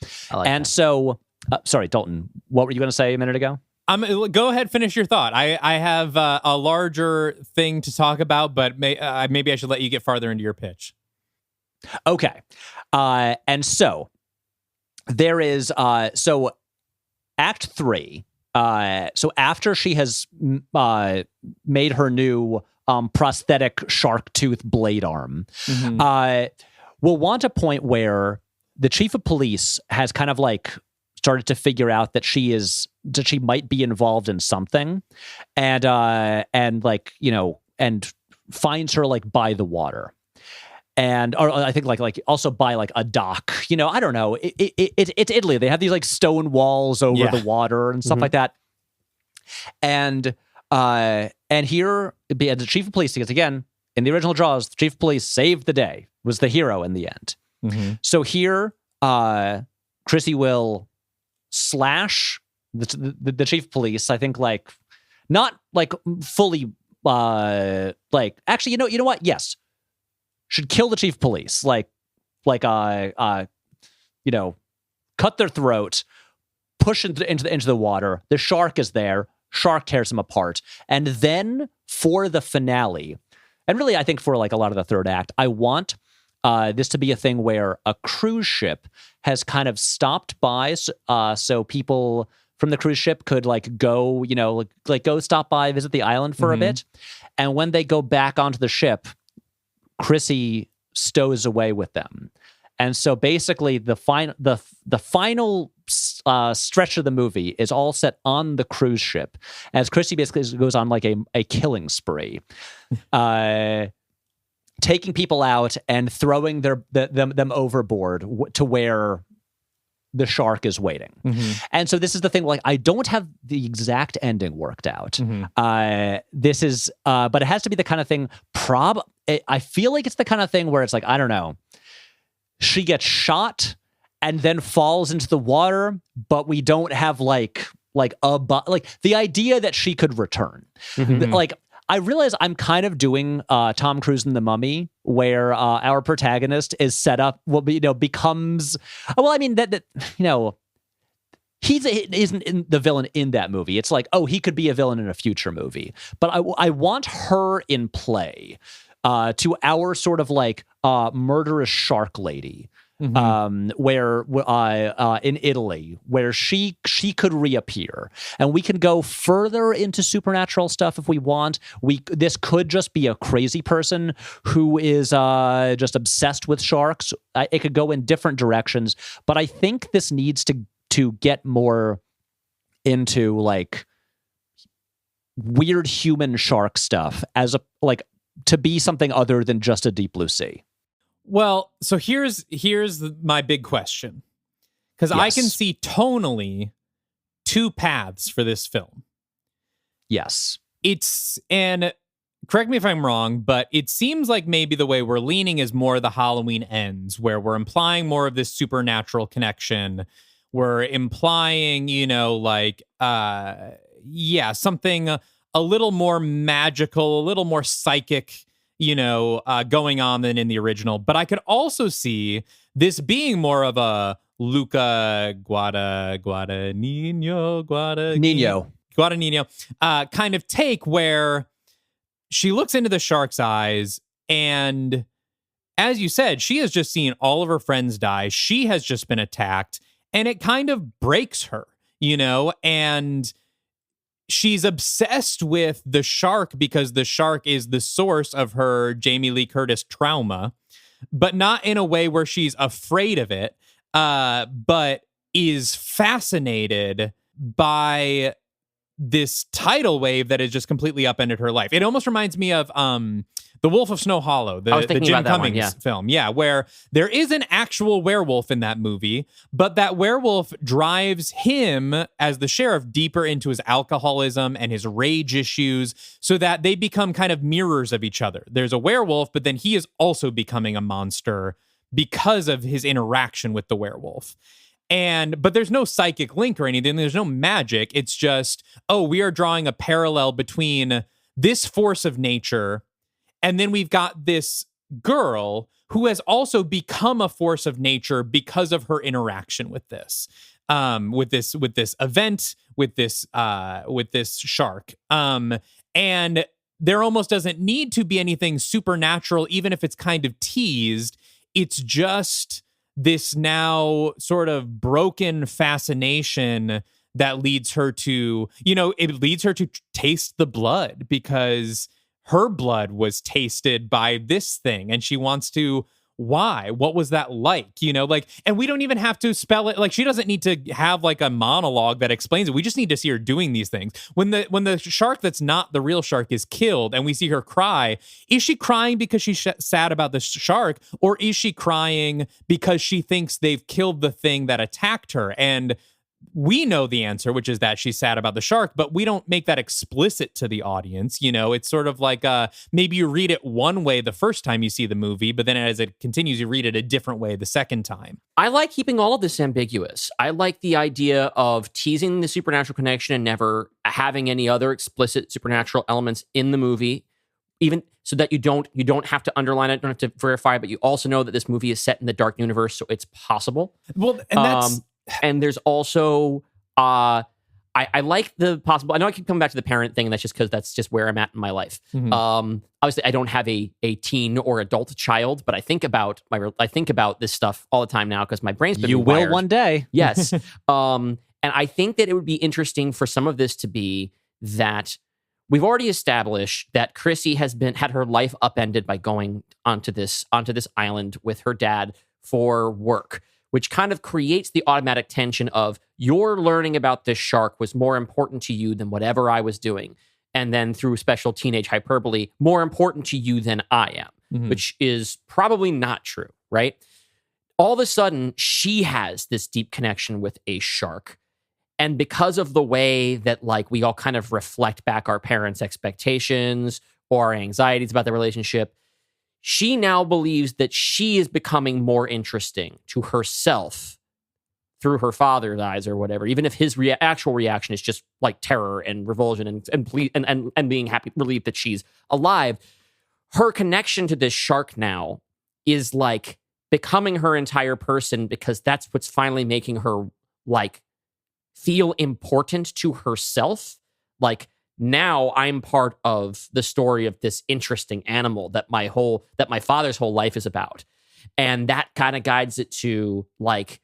So sorry, Dalton, what were you going to say a minute ago? Go ahead, finish your thought. I have a larger thing to talk about, but maybe I should let you get farther into your pitch. Okay. And so there is, so Act 3, so after she has made her new prosthetic shark tooth blade arm, we'll want a point where the chief of police has kind of like started to figure out that she might be involved in something, and like, you know, and finds her like by the water. Or I think like also by like a dock, you know, I don't know. It's Italy. They have these like stone walls over the water and stuff like that. And here as the chief of police, because again, in the original Jaws, the chief of police saved the day, was the hero in the end. So here, Chrissy will slash the chief of police. I think like not like fully like actually, you know what? Yes. Should kill the chief of police, you know, cut their throat, push into the water. The shark is there. Shark tears them apart, and then for the finale, and really, I think for like a lot of the third act, I want this to be a thing where a cruise ship has kind of stopped by, so people from the cruise ship could like go, you know, like go stop by, visit the island for a bit, and when they go back onto the ship, Chrissy stows away with them. And so basically the final stretch of the movie is all set on the cruise ship as Chrissy basically goes on like a killing spree, taking people out and throwing them overboard to where the shark is waiting. And so this is the thing, like I don't have the exact ending worked out. This is but it has to be the kind of thing I feel like it's the kind of thing where it's like, I don't know, she gets shot and then falls into the water, but we don't have like the idea that she could return. Like I realize I'm kind of doing Tom Cruise in The Mummy, where our protagonist is set up, becomes, well, I mean that you know, he isn't the villain in that movie. It's like, oh, he could be a villain in a future movie, but I want her in play to our sort of like murderous shark lady. Where in Italy, where she could reappear, and we can go further into supernatural stuff if we want. This could just be a crazy person who is just obsessed with sharks. It could go in different directions, but I think this needs to get more into like weird human shark stuff as a like to be something other than just a deep blue sea. Well, so here's my big question. Because I can see tonally two paths for this film. Yes. And correct me if I'm wrong, but it seems like maybe the way we're leaning is more the Halloween Ends, where we're implying more of this supernatural connection. We're implying, something a little more magical, a little more psychic, going on than in the original. But I could also see this being more of a Luca Guadagnino kind of take, where she looks into the shark's eyes, and as you said, she has just seen all of her friends die. She has just been attacked, and it kind of breaks her, and she's obsessed with the shark because the shark is the source of her Jamie Lee Curtis trauma, but not in a way where she's afraid of it, but is fascinated by this tidal wave that has just completely upended her life. It almost reminds me of The Wolf of Snow Hollow, the Jim Cummings film. Yeah, where there is an actual werewolf in that movie, but that werewolf drives him as the sheriff deeper into his alcoholism and his rage issues, so that they become kind of mirrors of each other. There's a werewolf, but then he is also becoming a monster because of his interaction with the werewolf. But there's no psychic link or anything. There's no magic. It's just, we are drawing a parallel between this force of nature, and then we've got this girl who has also become a force of nature because of her interaction with this event, with this shark. And there almost doesn't need to be anything supernatural, even if it's kind of teased. It's just this now sort of broken fascination that leads her to, it leads her to taste the blood, because her blood was tasted by this thing, and she wants to, why? What was that like? And we don't even have to spell it. Like, she doesn't need to have like a monologue that explains it. We just need to see her doing these things. When the shark that's not the real shark is killed and we see her cry, is she crying because she's sad about the shark, or is she crying because she thinks they've killed the thing that attacked her? And we know the answer, which is that she's sad about the shark, but we don't make that explicit to the audience. It's sort of like maybe you read it one way the first time you see the movie, but then as it continues, you read it a different way the second time. I like keeping all of this ambiguous. I like the idea of teasing the supernatural connection and never having any other explicit supernatural elements in the movie, even so that you don't have to underline it, don't have to verify it, but you also know that this movie is set in the dark universe, so it's possible. Well, and that's... And there's also, I like the possible, I know I keep coming back to the parent thing, and that's just because that's just where I'm at in my life. Mm-hmm. Obviously, I don't have a teen or adult child, but I think about this stuff all the time now because my brain's been You wired. will one day. Yes. And I think that it would be interesting for some of this to be that we've already established that Chrissy had her life upended by going onto this island with her dad for work, which kind of creates the automatic tension of your learning about this shark was more important to you than whatever I was doing. And then through special teenage hyperbole, more important to you than I am, which is probably not true, right? All of a sudden, she has this deep connection with a shark. And because of the way that like we all kind of reflect back our parents' expectations or our anxieties about the relationship, she now believes that she is becoming more interesting to herself through her father's eyes or whatever, even if his actual reaction is just like terror and revulsion and being happy, relieved that she's alive. Her connection to this shark now is like becoming her entire person, because that's what's finally making her like feel important to herself. Like, now I'm part of the story of this interesting animal that my father's whole life is about. And that kind of guides it to like,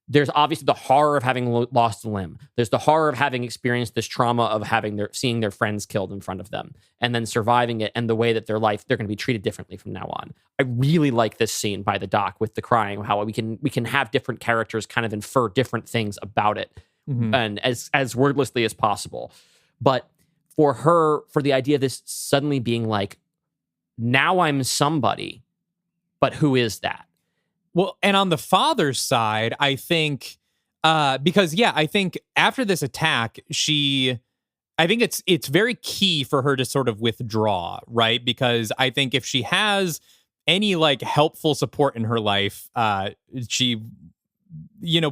there's obviously the horror of having lost a limb. There's the horror of having experienced this trauma of seeing their friends killed in front of them and then surviving it, and the way that they're going to be treated differently from now on. I really like this scene by the doc with the crying, how we can have different characters kind of infer different things about it, and as wordlessly as possible. But for the idea of this suddenly being like, now I'm somebody, but who is that? Well, and on the father's side, I think, because I think after this attack, I think it's very key for her to sort of withdraw, right? Because I think if she has any like helpful support in her life, she,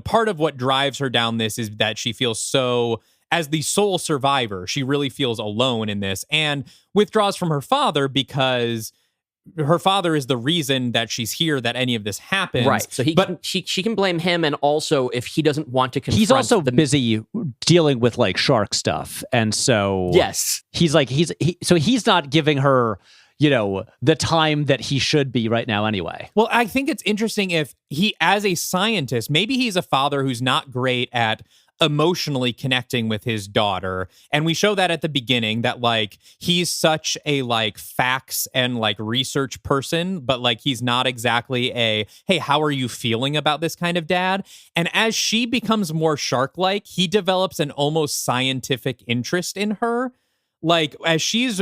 part of what drives her down this is that she feels so, as the sole survivor, she really feels alone in this and withdraws from her father because her father is the reason that she's here, that any of this happens. Right. So she can blame him, and also if he doesn't want to confront, he's also busy dealing with like shark stuff, and so yes, he's not giving her the time that he should be right now anyway. Well, I think it's interesting if he, as a scientist, maybe he's a father who's not great at emotionally connecting with his daughter. And we show that at the beginning, that like he's such a like facts and like research person, but like he's not exactly a, hey, how are you feeling about this kind of dad? And as she becomes more shark-like, he develops an almost scientific interest in her. Like as she's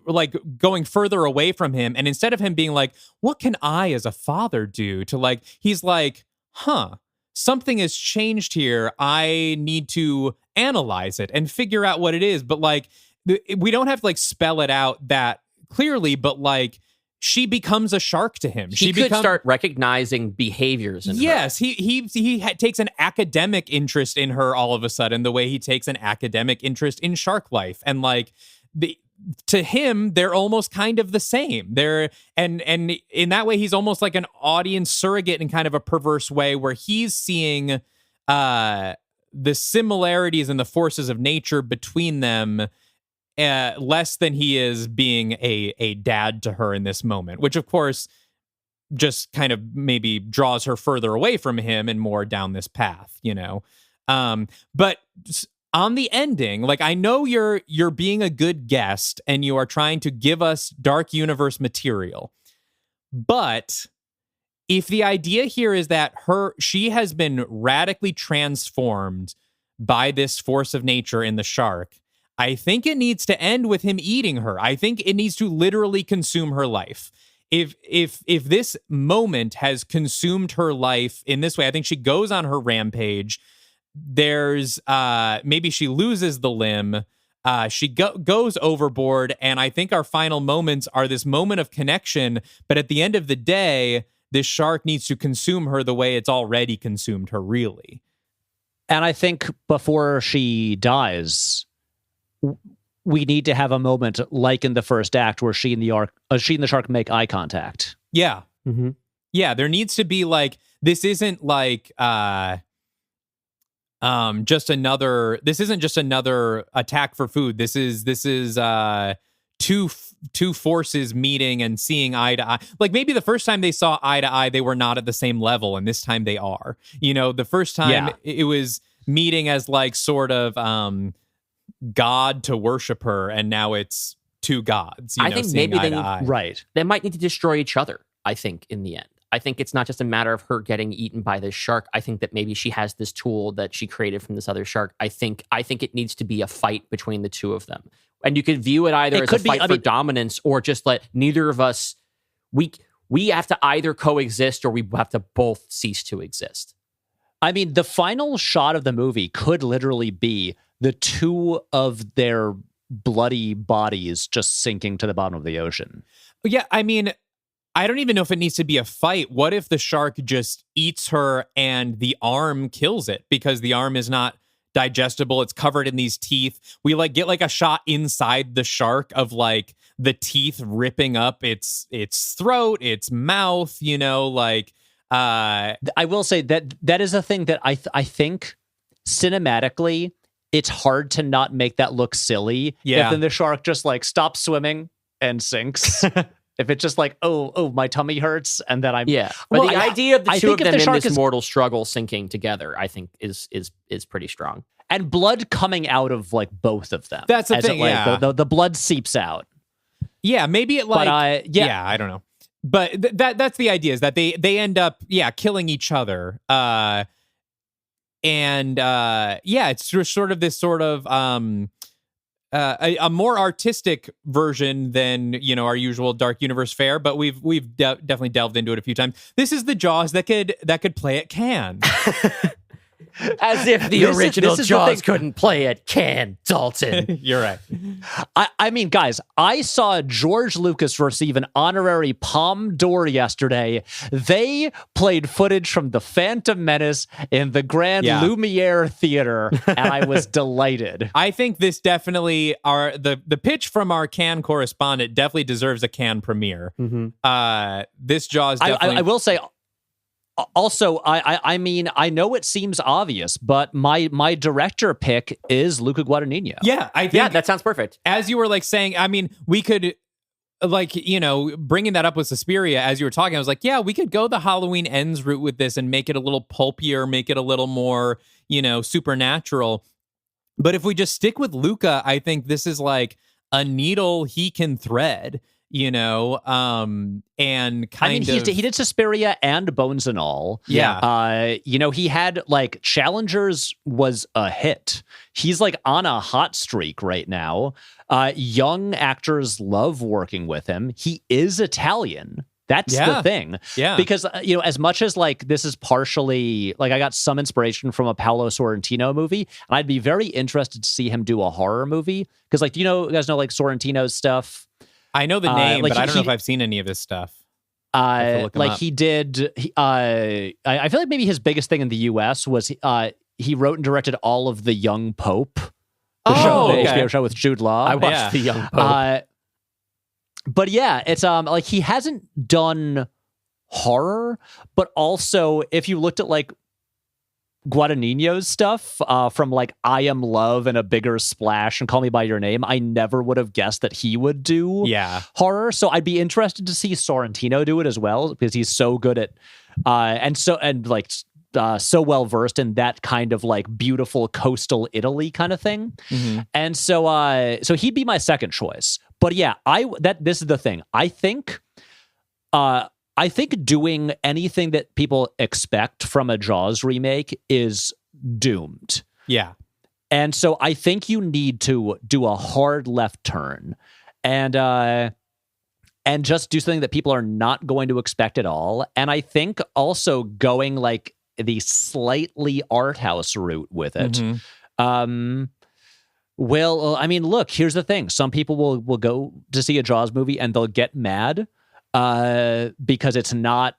like going further away from him, and instead of him being like, what can I as a father do, to like, he's like, something has changed here. I need to analyze it and figure out what it is. But like, we don't have to like spell it out that clearly, but like, she becomes a shark to him. She could start recognizing behaviors in her. Yes, he takes an academic interest in her all of a sudden, the way he takes an academic interest in shark life. And like, to him, they're almost kind of the same. And in that way, he's almost like an audience surrogate in kind of a perverse way, where he's seeing the similarities and the forces of nature between them less than he is being a dad to her in this moment, which of course just kind of maybe draws her further away from him and more down this path, but on the ending, like, I know you're being a good guest and you are trying to give us Dark Universe material, but if the idea here is that she has been radically transformed by this force of nature in the shark, I think it needs to end with him eating her. I think it needs to literally consume her life. If this moment has consumed her life in this way, I think she goes on her rampage. There's maybe she loses the limb. She goes overboard, and I think our final moments are this moment of connection. But at the end of the day, this shark needs to consume her the way it's already consumed her, really. And I think before she dies, we need to have a moment like in the first act where she and the shark make eye contact. Yeah. Mm-hmm. Yeah, there needs to be like, this isn't like this isn't just another attack for food. This is two forces meeting and seeing eye to eye. Like, maybe the first time they saw eye to eye, they were not at the same level, and this time they are. The first time it was meeting as like sort of God to worship her, and now it's two gods. I think maybe they might need to destroy each other. I think in the end, I think it's not just a matter of her getting eaten by this shark. I think that maybe she has this tool that she created from this other shark. I think it needs to be a fight between the two of them. And you could view it either as a fight for dominance, or just let neither of us, we have to either coexist or we have to both cease to exist. I mean, the final shot of the movie could literally be the two of their bloody bodies just sinking to the bottom of the ocean. Yeah, I mean, I don't even know if it needs to be a fight. What if the shark just eats her and the arm kills it because the arm is not digestible? It's covered in these teeth. We like get like a shot inside the shark of like the teeth ripping up its throat, its mouth, I will say that is a thing that I think cinematically it's hard to not make that look silly. Yeah. If then the shark just like stops swimming and sinks. If it's just like, oh, my tummy hurts, and then I'm... Yeah. But the idea of the two of them in this mortal struggle sinking together, I think, is pretty strong. And blood coming out of, like, both of them. That's the thing, The blood seeps out. Yeah, maybe it, like... But I don't know. But that's the idea, is that they end up, killing each other. And it's just sort of this sort of a more artistic version than our usual dark universe fare, but we've definitely delved into it a few times. This is the Jaws that could play at Cannes. As if the original Jaws couldn't play at Cannes, Dalton. You're right. I mean, guys, I saw George Lucas receive an honorary Palme d'Or yesterday. They played footage from The Phantom Menace in the Grand Lumiere Theater, and I was delighted. I think this definitely, the pitch from our Cannes correspondent definitely deserves a Cannes premiere. This Jaws definitely... I will say... Also, I mean, I know it seems obvious, but my director pick is Luca Guadagnino. Yeah, I think that sounds perfect. As you were saying, I mean, we could bringing that up with Suspiria as you were talking, I was like, yeah, we could go the Halloween Ends route with this and make it a little pulpier, make it a little more, supernatural. But if we just stick with Luca, I think this is like a needle he can thread. And he did Suspiria and Bones and All. Yeah. He had Challengers was a hit. He's on a hot streak right now. Young actors love working with him. He is Italian. That's the thing. Yeah. Because, as much as this is partially I got some inspiration from a Paolo Sorrentino movie, and I'd be very interested to see him do a horror movie. Because do you guys know Sorrentino's stuff? I know the name, but I don't know if I've seen any of his stuff. He did. I feel like maybe his biggest thing in the U.S. was he wrote and directed all of The Young Pope, the HBO show with Jude Law. I watched The Young Pope. But yeah, it's he hasn't done horror, but also if you looked at Guadagnino's stuff from I Am Love and A Bigger Splash and Call Me By Your Name, I never would have guessed that he would do horror. So I'd be interested to see Sorrentino do it as well, because he's so good at so well versed in that kind of beautiful coastal Italy kind of thing. Mm-hmm. And so he'd be my second choice. But yeah, this is the thing. I think doing anything that people expect from a Jaws remake is doomed. Yeah. And so I think you need to do a hard left turn and just do something that people are not going to expect at all. And I think also going the slightly art house route with it. Mm-hmm. Well, I mean, look, here's the thing. Some people will go to see a Jaws movie and they'll get mad because it's not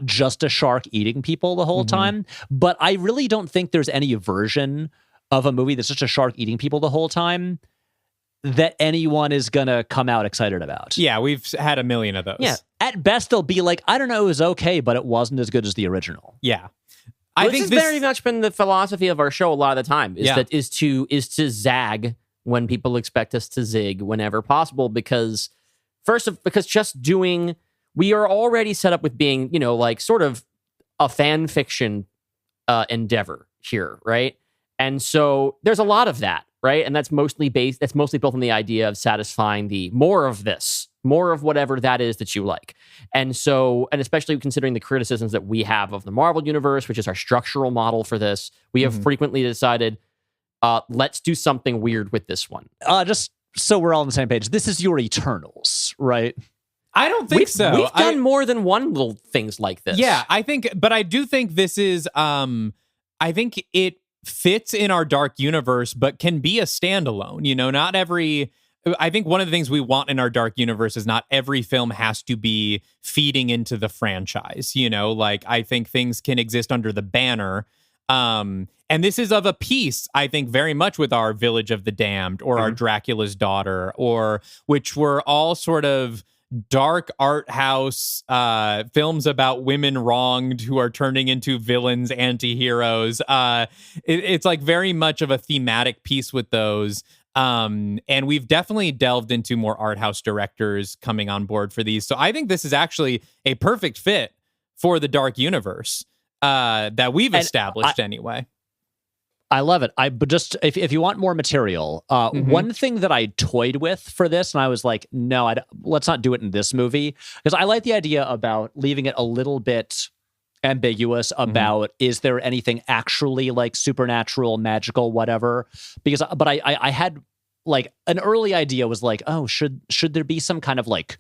just a shark eating people the whole time. But I really don't think there's any version of a movie that's just a shark eating people the whole time that anyone is going to come out excited about. Yeah, we've had a million of those. Yeah. At best, they'll be I don't know, it was okay, but it wasn't as good as the original. Yeah. I think this has very much been the philosophy of our show a lot of the time, is to zag when people expect us to zig whenever possible, because we are already set up with being, sort of a fan fiction endeavor here, right? And so there's a lot of that, right? And that's mostly built on the idea of satisfying the more of this, more of whatever that is that you like. And so, and especially considering the criticisms that we have of the Marvel Universe, which is our structural model for this, we have frequently decided, let's do something weird with this one. Just so we're all on the same page, this is your Eternals, right? I don't think so. We've done more than one little things like this. Yeah, but I do think this is, I think it fits in our dark universe, but can be a standalone. I think one of the things we want in our dark universe is not every film has to be feeding into the franchise. I think things can exist under the banner. And this is of a piece, I think, very much with our Village of the Damned or our Dracula's Daughter, which were all sort of dark art house films about women wronged who are turning into villains, anti-heroes. It's very much of a thematic piece with those. And we've definitely delved into more art house directors coming on board for these. So I think this is actually a perfect fit for the dark universe that we've established anyway. I love it. But just if you want more material, one thing that I toyed with for this, and I was like, no, let's not do it in this movie, because I like the idea about leaving it a little bit ambiguous about is there anything actually like supernatural, magical, whatever. But I had like an early idea was like, oh, should there be some kind of like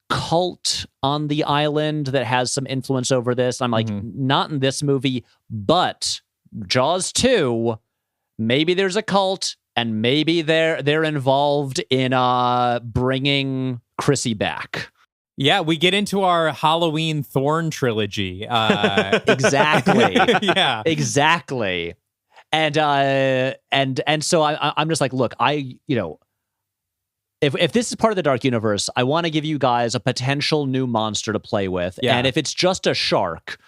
cult on the island that has some influence over this? I'm like, not in this movie, but Jaws 2, maybe there's a cult, and maybe they're involved in bringing Chrissy back. Yeah, we get into our Halloween Thorn trilogy. Exactly. Yeah, exactly. And so I'm just like, look, if this is part of the Dark Universe, I want to give you guys a potential new monster to play with. Yeah. And if it's just a shark,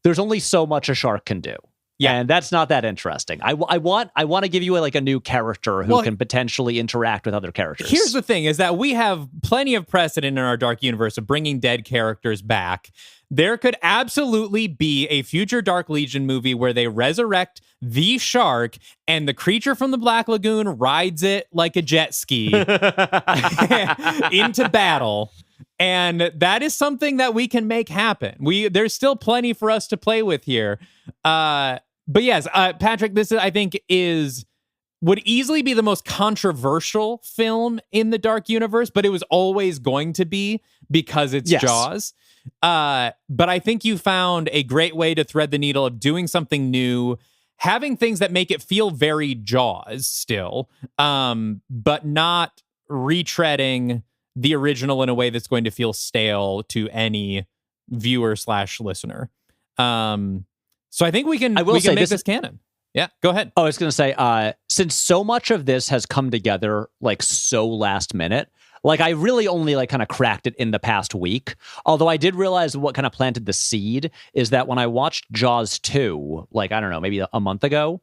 there's only so much a shark can do. Yeah. And that's not that interesting. I want to give you a new character who can potentially interact with other characters. Here's the thing, is that we have plenty of precedent in our Dark Universe of bringing dead characters back. There could absolutely be a future Dark Legion movie where they resurrect the shark and the creature from the Black Lagoon rides it like a jet ski into battle. And that is something that we can make happen. There's still plenty for us to play with here. But yes, Patrick, this I think would easily be the most controversial film in the Dark Universe, but it was always going to be because it's Jaws. But I think you found a great way to thread the needle of doing something new, having things that make it feel very Jaws still, but not retreading the original in a way that's going to feel stale to any viewer/listener. So I think we can make this canon. Yeah, go ahead. Oh, I was going to say, since so much of this has come together like so last minute, like I really only like kind of cracked it in the past week. Although I did realize what kind of planted the seed is that when I watched Jaws 2, like, I don't know, maybe a month ago,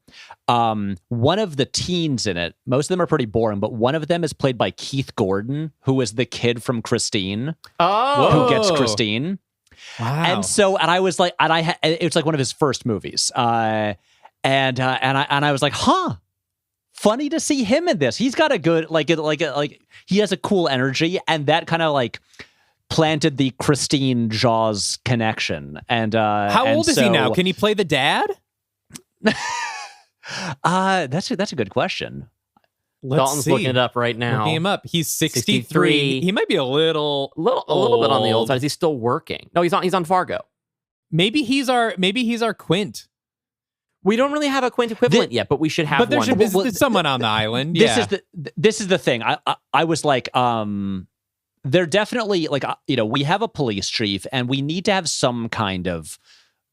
one of the teens in it, most of them are pretty boring, but one of them is played by Keith Gordon, who is the kid from Christine, who gets Christine. Wow. And so, and I was like, it's like one of his first movies. And I was like, funny to see him in this. He's got a good, like he has a cool energy, and that kind of like planted the Christine Jaws connection. And how old is he now? Can he play the dad? That's a good question. Dalton's looking it up right now. Looking him up. He's 63. He might be a little bit on the old side. Is he still working? No, he's on Fargo. Maybe he's our Quint. We don't really have a Quint equivalent yet, but we should have one. But there should be someone on the island. This is the thing. I was like, they're definitely like, we have a police chief, and we need to have some kind of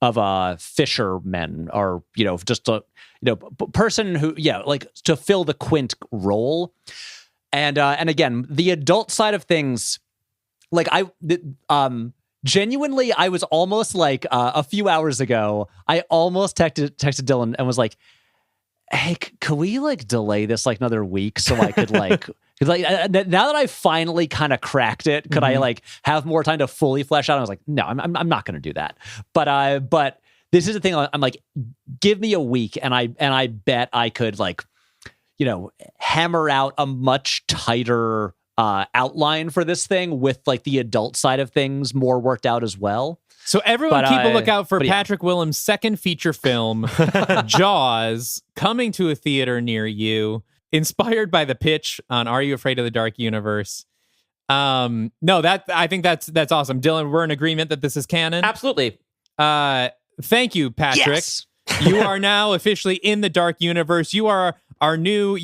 a fisherman, or just a person who like to fill the Quint role. And again, the adult side of things, like genuinely, I was almost like a few hours ago, I almost texted Dylan and was like, hey, could we like delay this like another week so I could like, because like now that I finally kind of cracked it, could I like have more time to fully flesh out? I was like, no, I'm not going to do that. But this is the thing. I'm like, give me a week, and I bet I could like, hammer out a much tighter outline for this thing with like the adult side of things more worked out as well. So everyone keep a lookout for Patrick Willems' second feature film, Jaws, coming to a theater near you, inspired by the pitch on Are You Afraid of the Dark Universe? No, I think that's awesome. Dylan, we're in agreement that this is canon? Absolutely. Thank you, Patrick. Yes. You are now officially in the Dark Universe. You are our new,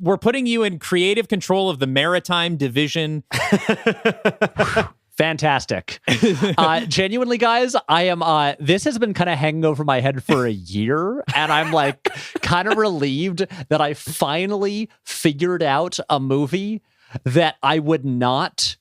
we're putting you in creative control of the Maritime Division. Fantastic. Genuinely, guys, I am, this has been kind of hanging over my head for a year, and I'm like kind of relieved that I finally figured out a movie that I would not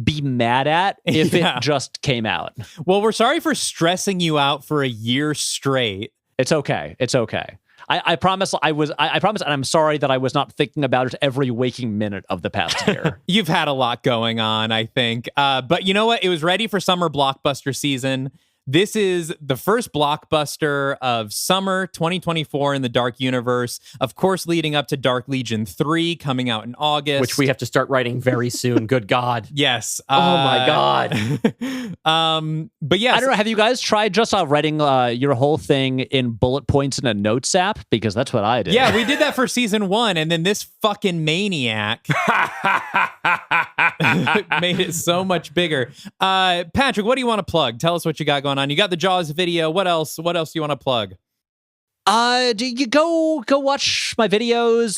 be mad at if it just came out. Well, we're sorry for stressing you out for a year straight. It's okay. It's okay. I promise I promise, and I'm sorry that I was not thinking about it every waking minute of the past year. You've had a lot going on, I think. But you know what? It was ready for summer blockbuster season. This is the first blockbuster of summer 2024 in the Dark Universe. Of course, leading up to Dark Legion 3 coming out in August. Which we have to start writing very soon. Good God. Yes. Oh my God. But yes. I don't know. Have you guys tried just writing your whole thing in bullet points in a notes app? Because that's what I did. Yeah, we did that for season 1, and then this fucking maniac made it so much bigger. Patrick, what do you want to plug? Tell us what you got going on. You got the Jaws video. What else? What else do you want to plug? Do you go watch my videos?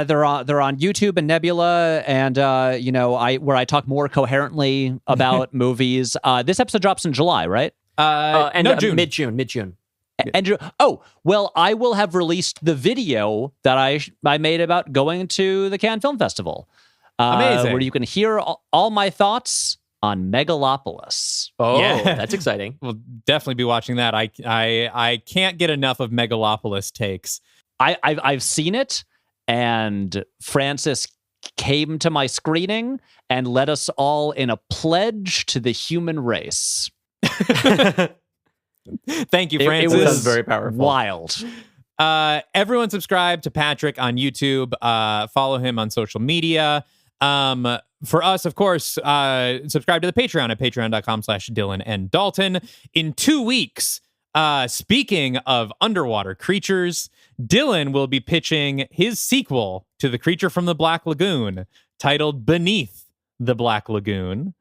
They're on YouTube and Nebula, and where I talk more coherently about movies. This episode drops in July, right? June. Mid-June. And well, I will have released the video that I made about going to the Cannes Film Festival. Amazing. Where you can hear all my thoughts on Megalopolis. Oh, Yeah. that's exciting. We'll definitely be watching that. I can't get enough of Megalopolis takes. I've seen it, and Francis came to my screening and led us all in a pledge to the human race. Thank you, Francis. It was very powerful. Wild. Everyone subscribe to Patrick on YouTube. Follow him on social media. For us, of course, subscribe to the Patreon at patreon.com/Dylan and Dalton. In 2 weeks, speaking of underwater creatures, Dylan will be pitching his sequel to The Creature from the Black Lagoon, titled Beneath the Black Lagoon.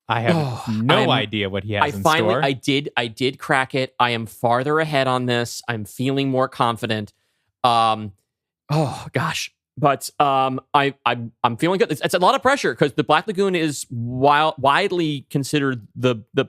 I have no idea what he has in store. I did crack it. I am farther ahead on this. I'm feeling more confident. Oh gosh. But I'm feeling good. It's a lot of pressure because the Black Lagoon is widely considered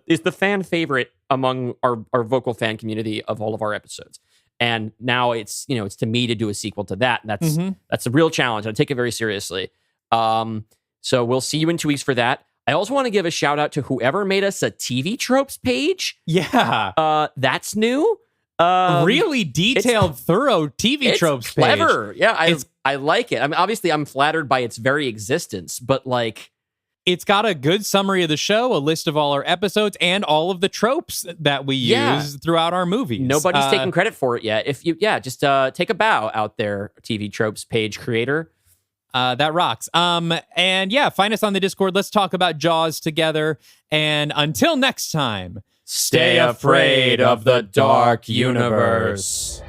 is the fan favorite among our vocal fan community of all of our episodes. And now it's to me to do a sequel to that. And that's a real challenge. I take it very seriously. So we'll see you in 2 weeks for that. I also want to give a shout out to whoever made us a TV tropes page. Yeah. That's new. Really detailed, thorough TV tropes page. Clever. Yeah, I like it. I mean, obviously, I'm flattered by its very existence, but like, it's got a good summary of the show, a list of all our episodes, and all of the tropes that we use throughout our movies. Nobody's taking credit for it yet. Just take a bow out there, TV tropes page creator. That rocks. And yeah, find us on the Discord. Let's talk about Jaws together. And until next time, stay afraid of the dark universe.